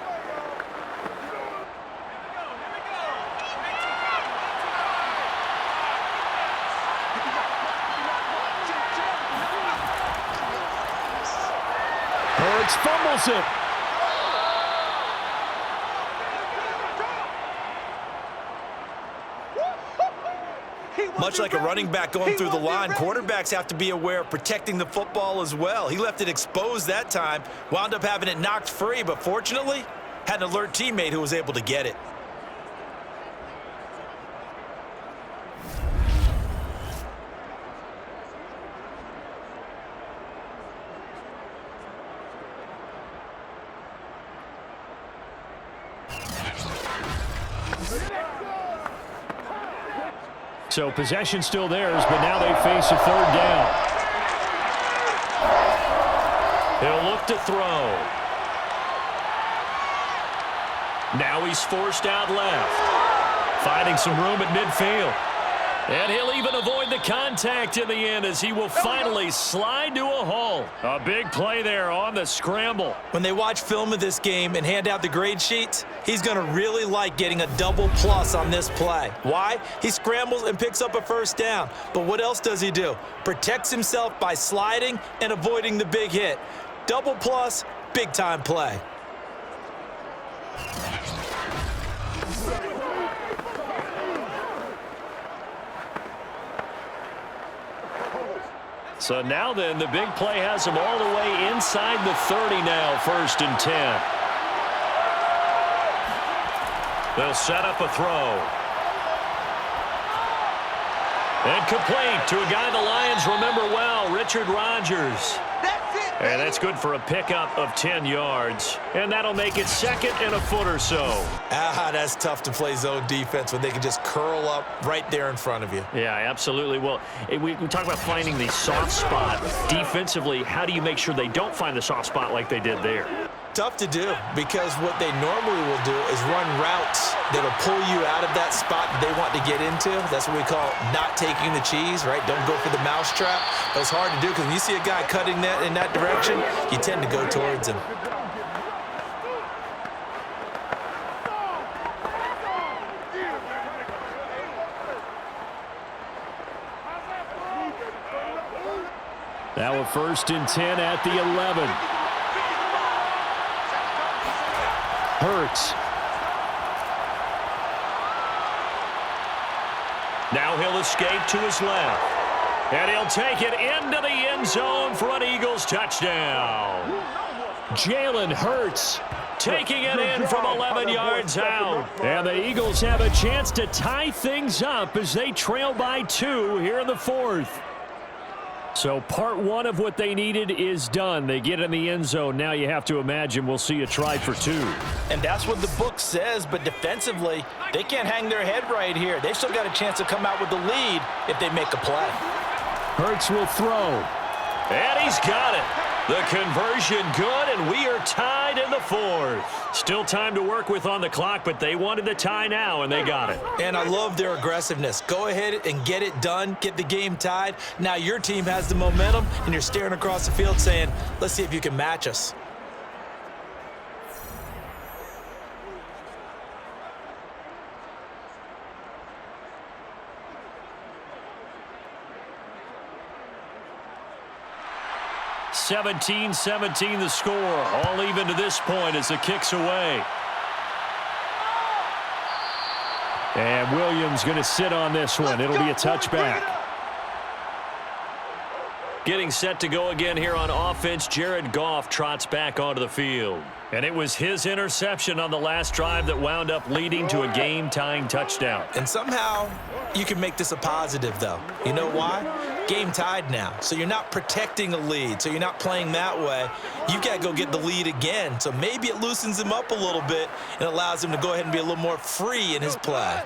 Hurts fumbles it. Much like a running back going through the line, quarterbacks have to be aware of protecting the football as well. He left it exposed that time, wound up having it knocked free, but fortunately, had an alert teammate who was able to get it. So possession still theirs, but now they face a third down. He'll look to throw. Now he's forced out left. Finding some room at midfield. And he'll even avoid the contact in the end as he will finally slide to a halt. A big play there on the scramble. When they watch film of this game and hand out the grade sheets, he's going to really like getting a double plus on this play. Why? He scrambles and picks up a first down. But what else does he do? Protects himself by sliding and avoiding the big hit. Double plus, big-time play. So now then, the big play has him all the way inside the 30 now, 1st and 10. They'll set up a throw. And complete to a guy the Lions remember well, Richard Rodgers. And that's good for a pickup of 10 yards. And that'll make it 2nd and a foot or so. That's tough to play zone defense when they can just curl up right there in front of you. Yeah, absolutely. Well, we talk about finding the soft spot. Defensively, how do you make sure they don't find the soft spot like they did there? Tough to do, because what they normally will do is run routes that'll pull you out of that spot that they want to get into. That's what we call not taking the cheese, right? Don't go for the mousetrap. But it's hard to do because when you see a guy cutting that in that direction, you tend to go towards him. Now a 1st and 10 at the 11. Hurts. Now he'll escape to his left. And he'll take it into the end zone for an Eagles touchdown. Jalen Hurts taking it in from 11 yards out. And the Eagles have a chance to tie things up as they trail by 2 here in the 4th. So part 1 of what they needed is done. They get in the end zone. Now you have to imagine we'll see a try for 2. And that's what the book says, but defensively, they can't hang their head right here. They've still got a chance to come out with the lead if they make a play. Hurts will throw. And he's got it. The conversion good, and we are tied in the 4th. Still time to work with on the clock, but they wanted the tie now, and they got it. And I love their aggressiveness. Go ahead and get it done, get the game tied. Now your team has the momentum, and you're staring across the field saying, let's see if you can match us. (17-17) the score. All even to this point as the kick's away. And Williams going to sit on this one. It'll be a touchback. Getting set to go again here on offense, Jared Goff trots back onto the field. And it was his interception on the last drive that wound up leading to a game-tying touchdown. And somehow you can make this a positive, though. You know why? Game tied now. So you're not protecting a lead. So you're not playing that way. You got to go get the lead again. So maybe it loosens him up a little bit and allows him to go ahead and be a little more free in his play.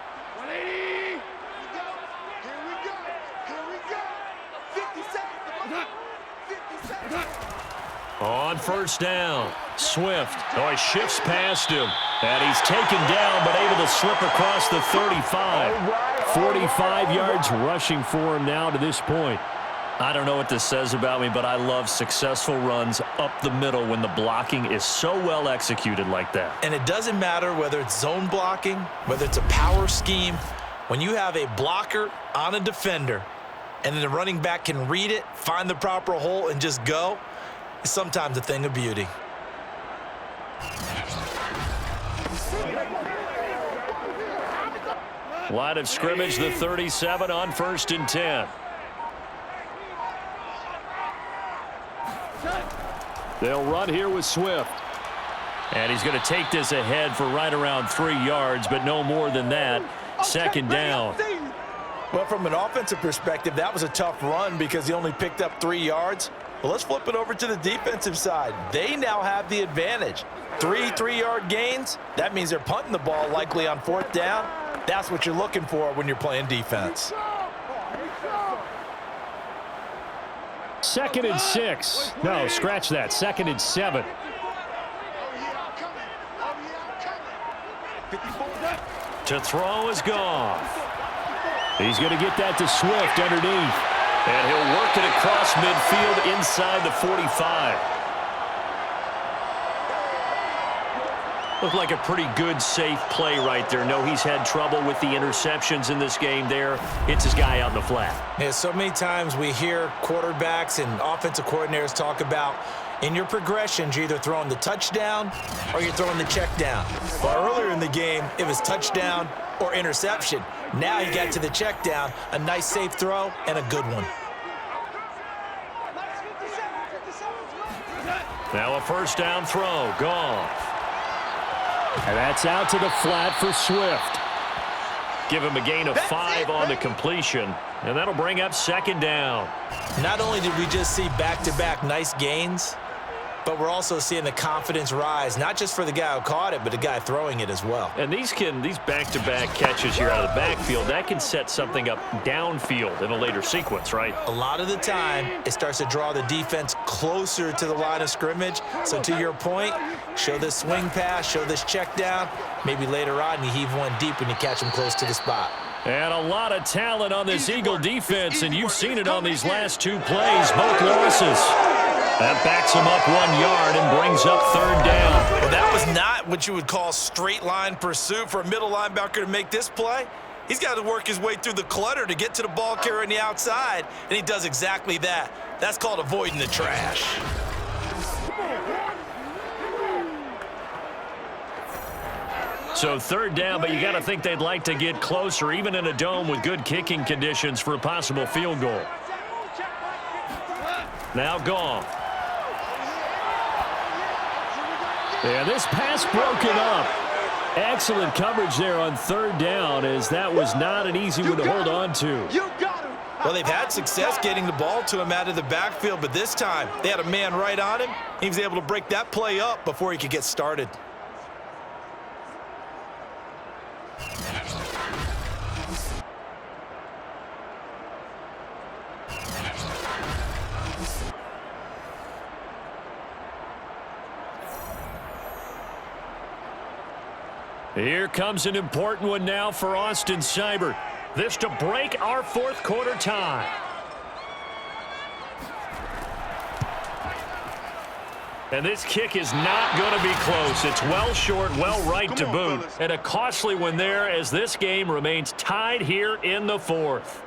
On 1st down, Swift. Oh, he shifts past him. And he's taken down, but able to slip across the 35. 45 yards rushing for him now to this point. I don't know what this says about me, but I love successful runs up the middle when the blocking is so well executed like that. And it doesn't matter whether it's zone blocking, whether it's a power scheme. When you have a blocker on a defender, and then the running back can read it, find the proper hole, and just go, it's sometimes a thing of beauty. Line of scrimmage, the 37 on 1st and 10. They'll run here with Swift. And he's going to take this ahead for right around 3 yards, but no more than that. 2nd down. Well, from an offensive perspective, that was a tough run because he only picked up 3 yards. Well, let's flip it over to the defensive side. They now have the advantage. 3 3-yard gains. That means they're punting the ball likely on 4th down. That's what you're looking for when you're playing defense. 2nd and 6. No, scratch that. 2nd and 7. To throw is Goff. He's going to get that to Swift underneath. And he'll work it across midfield inside the 45. Looked like a pretty good, safe play right there. No, he's had trouble with the interceptions in this game there. Hits his guy out in the flat. Yeah, so many times we hear quarterbacks and offensive coordinators talk about in your progressions, you're either throwing the touchdown or you're throwing the check down. Well, earlier in the game, it was touchdown or interception. Now you got to the check down, a nice safe throw, and a good one. Now a first down throw, gone. And that's out to the flat for Swift. Give him a gain of 5 on the completion, and that'll bring up second down. Not only did we just see back-to-back nice gains, but we're also seeing the confidence rise, not just for the guy who caught it, but the guy throwing it as well. And these back-to-back catches here out of the backfield, that can set something up downfield in a later sequence, right? A lot of the time, it starts to draw the defense closer to the line of scrimmage. So to your point, show this swing pass, show this check down. Maybe later on, you heave one deep when you catch them close to the spot. And a lot of talent on this Eagle defense, and you've seen it on these last 2 plays, both losses. That backs him up 1 yard and brings up third down. Well, that was not what you would call straight line pursuit for a middle linebacker to make this play. He's got to work his way through the clutter to get to the ball carrier on the outside, and he does exactly that. That's called avoiding the trash. So third down, but you got to think they'd like to get closer, even in a dome with good kicking conditions for a possible field goal. Now gone. Yeah, this pass broken up. Excellent coverage there on third down, as that was not an easy one to hold on to. Well, they've had success getting the ball to him out of the backfield, but this time they had a man right on him. He was able to break that play up before he could get started. Here comes an important one now for Austin Seibert. This to break our fourth quarter tie. And this kick is not going to be close. It's well short, well right to boot. And a costly one there as this game remains tied here in the fourth.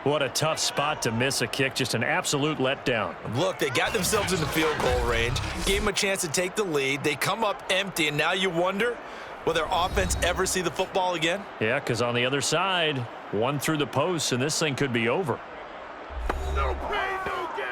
What a tough spot to miss a kick. Just an absolute letdown. Look, they got themselves in the field goal range, gave them a chance to take the lead. They come up empty, and now you wonder, will their offense ever see the football again? Yeah, because on the other side, one through the post, and this thing could be over. No pain, no gain.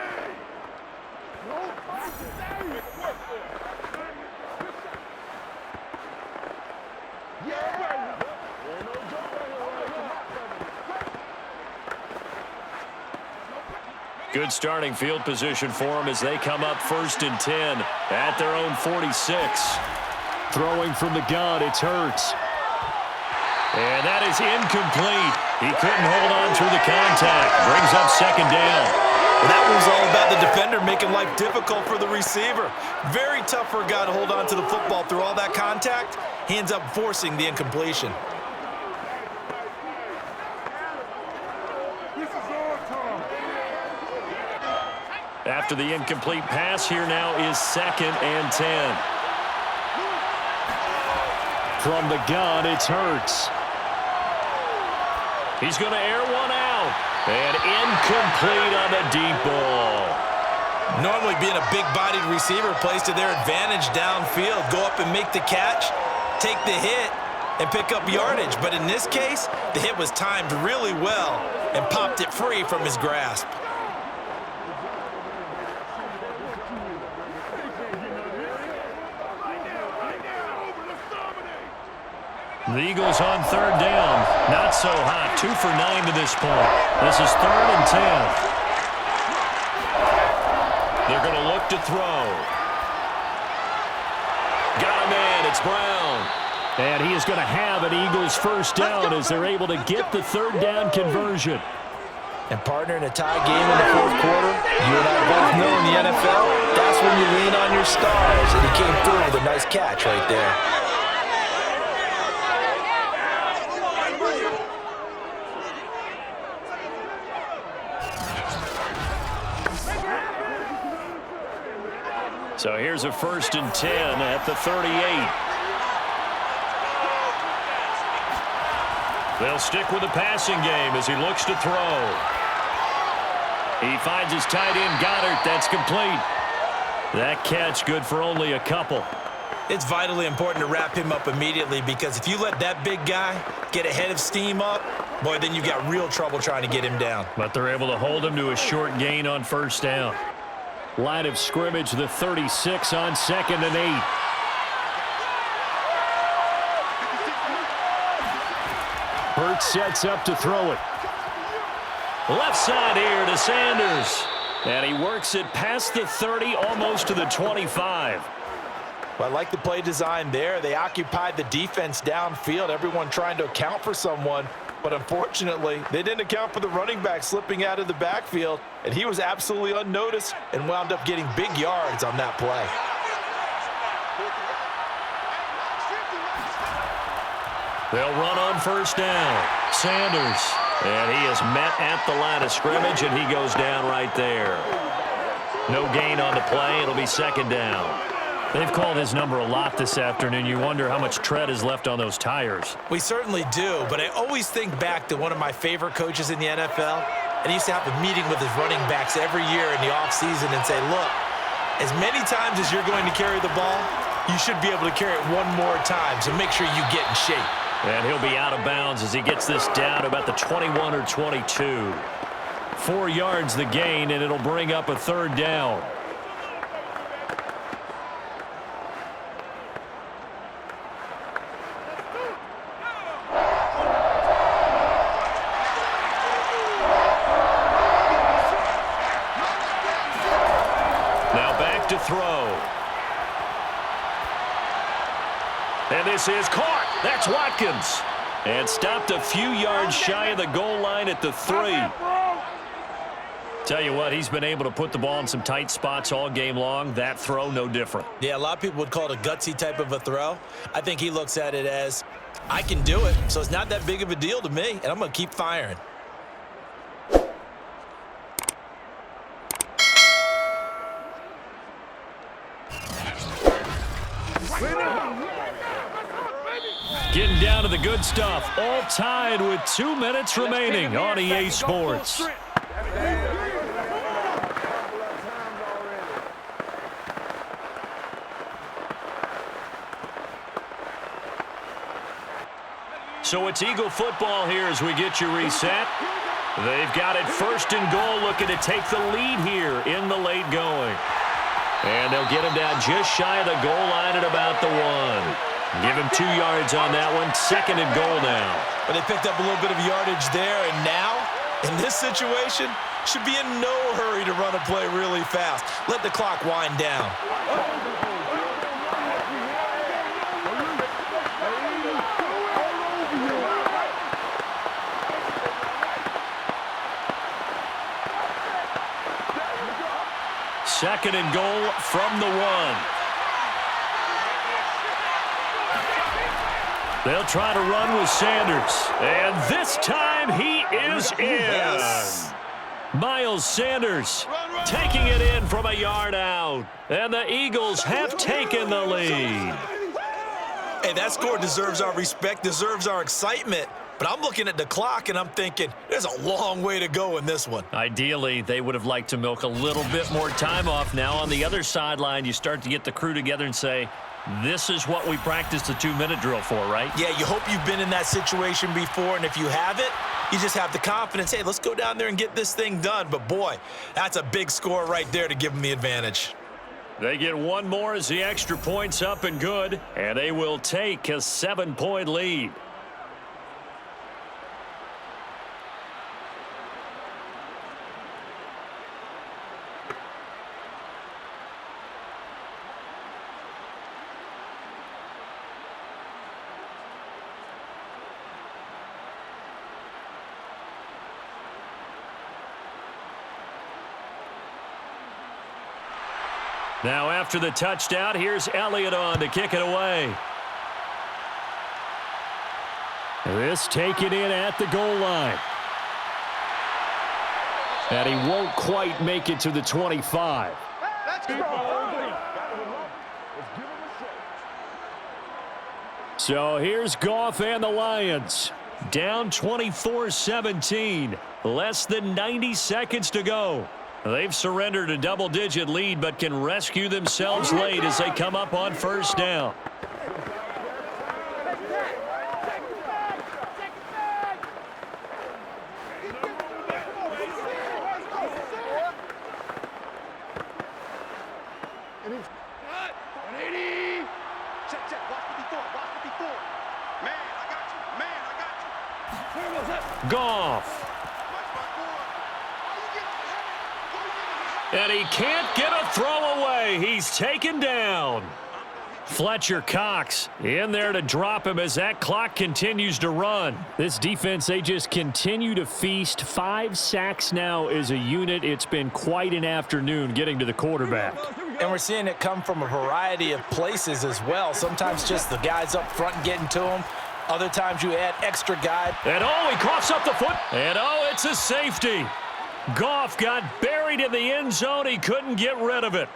Good starting field position for them as they come up 1st and 10 at their own 46. Throwing from the gun, it's Hurts. And that is incomplete. He couldn't hold on through the contact. Brings up second down. Well, that was all about the defender making life difficult for the receiver. Very tough for a guy to hold on to the football through all that contact. He ends up forcing the incompletion. After the incomplete pass, here now is 2nd and 10. From the gun, it's Hurts. He's going to air one out. And incomplete on the deep ball. Normally being a big-bodied receiver plays to their advantage downfield. Go up and make the catch, take the hit, and pick up yardage. But in this case, the hit was timed really well and popped it free from his grasp. The Eagles on 3rd down. Not so hot. 2 for 9 to this point. This is 3rd and 10. They're going to look to throw. Got a man. It's Brown. And he is going to have an Eagles first down as they're able to get the 3rd down conversion. And partner, in a tie game in the fourth quarter, you and I both know in the NFL, that's when you lean on your stars. And he came through with a nice catch right there. So here's a 1st and 10 at the 38. They'll stick with the passing game as he looks to throw. He finds his tight end, Goddard. That's complete. That catch good for only a couple. It's vitally important to wrap him up immediately, because if you let that big guy get ahead of steam up, boy, then you got real trouble trying to get him down. But they're able to hold him to a short gain on 1st down. Line of scrimmage, the 36 on 2nd and 8. Burt sets up to throw it. Left side here to Sanders. And he works it past the 30, almost to the 25. Well, I like the play design there. They occupied the defense downfield, everyone trying to account for someone. But unfortunately, they didn't account for the running back slipping out of the backfield, and he was absolutely unnoticed and wound up getting big yards on that play. They'll run on 1st down. Sanders. And he is met at the line of scrimmage, and he goes down right there. No gain on the play. It'll be 2nd down. They've called his number a lot this afternoon. You wonder how much tread is left on those tires. We certainly do, but I always think back to one of my favorite coaches in the NFL, and he used to have a meeting with his running backs every year in the offseason and say, look, as many times as you're going to carry the ball, you should be able to carry it one more time, so make sure you get in shape. And he'll be out of bounds as he gets this down to about the 21 or 22. 4 yards the gain, and it'll bring up a 3rd down. Now back to throw. And this is caught. That's Watkins. And stopped a few yards shy of the goal line at the 3. Tell you what, he's been able to put the ball in some tight spots all game long. That throw, no different. Yeah, a lot of people would call it a gutsy type of a throw. I think he looks at it as, I can do it, so it's not that big of a deal to me, and I'm going to keep firing. Getting down to the good stuff. All tied with 2 minutes remaining on EA Sports. So it's Eagle football here as we get you reset. They've got it 1st and goal, looking to take the lead here in the late going. And they'll get him down just shy of the goal line at about the 1. Give him 2 yards on that one. 2nd and goal now. But they picked up a little bit of yardage there, and now, in this situation, should be in no hurry to run a play really fast. Let the clock wind down. Second and goal from the 1. They'll try to run with Sanders. And this time he is in. Yes. Miles Sanders taking it in from a yard out. And the Eagles have taken the lead. Hey, that score deserves our respect, deserves our excitement. But I'm looking at the clock, and I'm thinking, there's a long way to go in this one. Ideally, they would have liked to milk a little bit more time off. Now, on the other sideline, you start to get the crew together and say, this is what we practiced the 2-minute drill for, right? Yeah, you hope you've been in that situation before, and if you haven't, you just have the confidence, hey, let's go down there and get this thing done. But, boy, that's a big score right there to give them the advantage. They get one more as the extra point's up and good, and they will take a 7-point lead. Now after the touchdown, here's Elliott on to kick it away. This taken in at the goal line. And he won't quite make it to the 25. So here's Goff and the Lions. Down 24-17. Less than 90 seconds to go. They've surrendered a double-digit lead, but can rescue themselves late as they come up on first down. Goff. And he can't get a throw away. He's taken down. Fletcher Cox in there to drop him as that clock continues to run. This defense, they just continue to feast. 5 sacks now as a unit. It's been quite an afternoon getting to the quarterback. And we're seeing it come from a variety of places as well. Sometimes just the guys up front getting to him. Other times you add extra guy. And he coughs up the foot. And it's a safety. Goff got buried in the end zone. He couldn't get rid of it.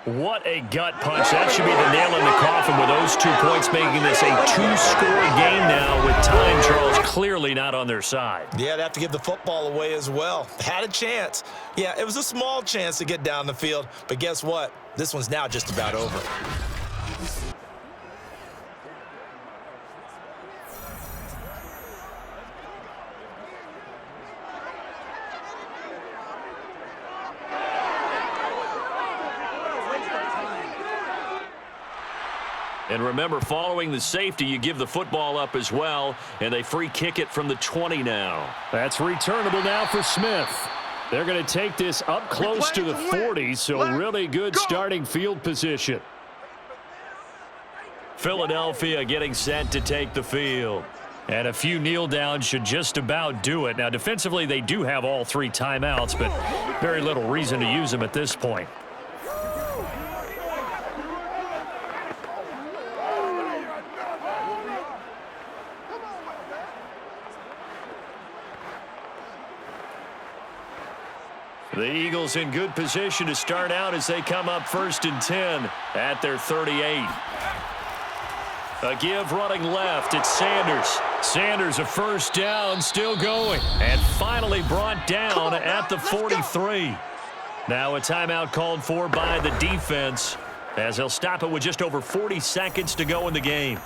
What a gut punch. That should be the nail in the coffin with those 2 points, making this a 2-score game now with time, Charles, clearly not on their side. Yeah, they have to give the football away as well. Had a chance. Yeah, it was a small chance to get down the field, but guess what? This one's now just about over. And remember, following the safety, you give the football up as well, and they free kick it from the 20 now. That's returnable now for Smith. They're going to take this up close to the 40, so really good starting field position. Philadelphia getting set to take the field. And a few kneel downs should just about do it. Now, defensively, they do have all 3 timeouts, but very little reason to use them at this point. The Eagles in good position to start out as they come up 1st and 10 at their 38. A give running left. It's Sanders. Sanders a first down, still going. And finally brought down at the 43. Now a timeout called for by the defense as they'll stop it with just over 40 seconds to go in the game.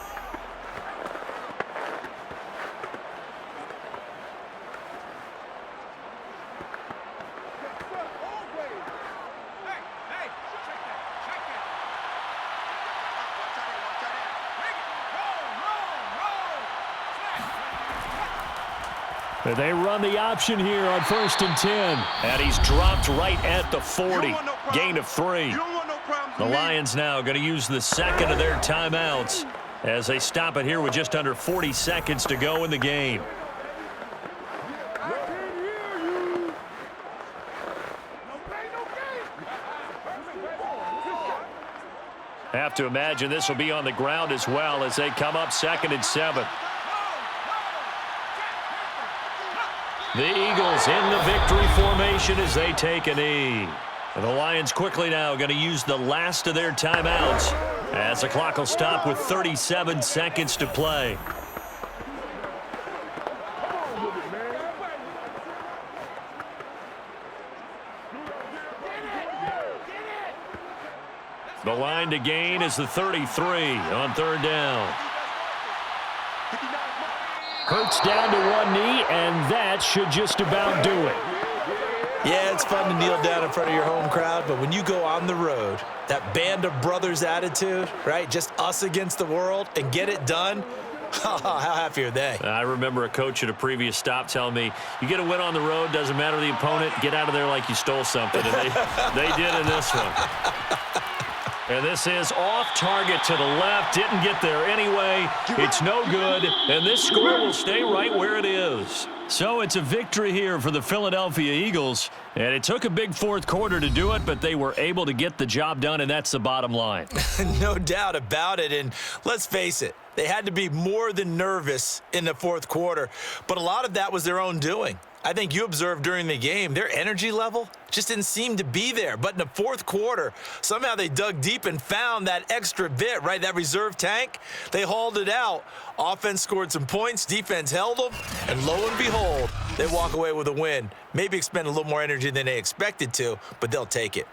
They run the option here on 1st and 10. And he's dropped right at the 40. Gain of 3. The Lions now going to use the second of their timeouts as they stop it here with just under 40 seconds to go in the game. Have to imagine this will be on the ground as well as they come up 2nd and 7. The Eagles in the victory formation as they take a knee. And the Lions quickly now going to use the last of their timeouts as the clock will stop with 37 seconds to play. The line to gain is the 33 on 3rd down. Hurts down to one knee, and that should just about do it. Yeah, it's fun to kneel down in front of your home crowd, but when you go on the road, that band of brothers attitude, right? Just us against the world and get it done. How happy are they? I remember a coach at a previous stop telling me, you get a win on the road, doesn't matter the opponent, get out of there like you stole something. And they did in this one. And this is off target to the left. Didn't get there anyway. It's no good. And this score will stay right where it is. So it's a victory here for the Philadelphia Eagles. And it took a big 4th quarter to do it, but they were able to get the job done, and that's the bottom line. No doubt about it. And let's face it, they had to be more than nervous in the 4th quarter. But a lot of that was their own doing. I think you observed during the game, their energy level just didn't seem to be there. But in the fourth quarter, somehow they dug deep and found that extra bit, right? That reserve tank. They hauled it out. Offense scored some points. Defense held them. And lo and behold, they walk away with a win. Maybe expend a little more energy than they expected to, but they'll take it.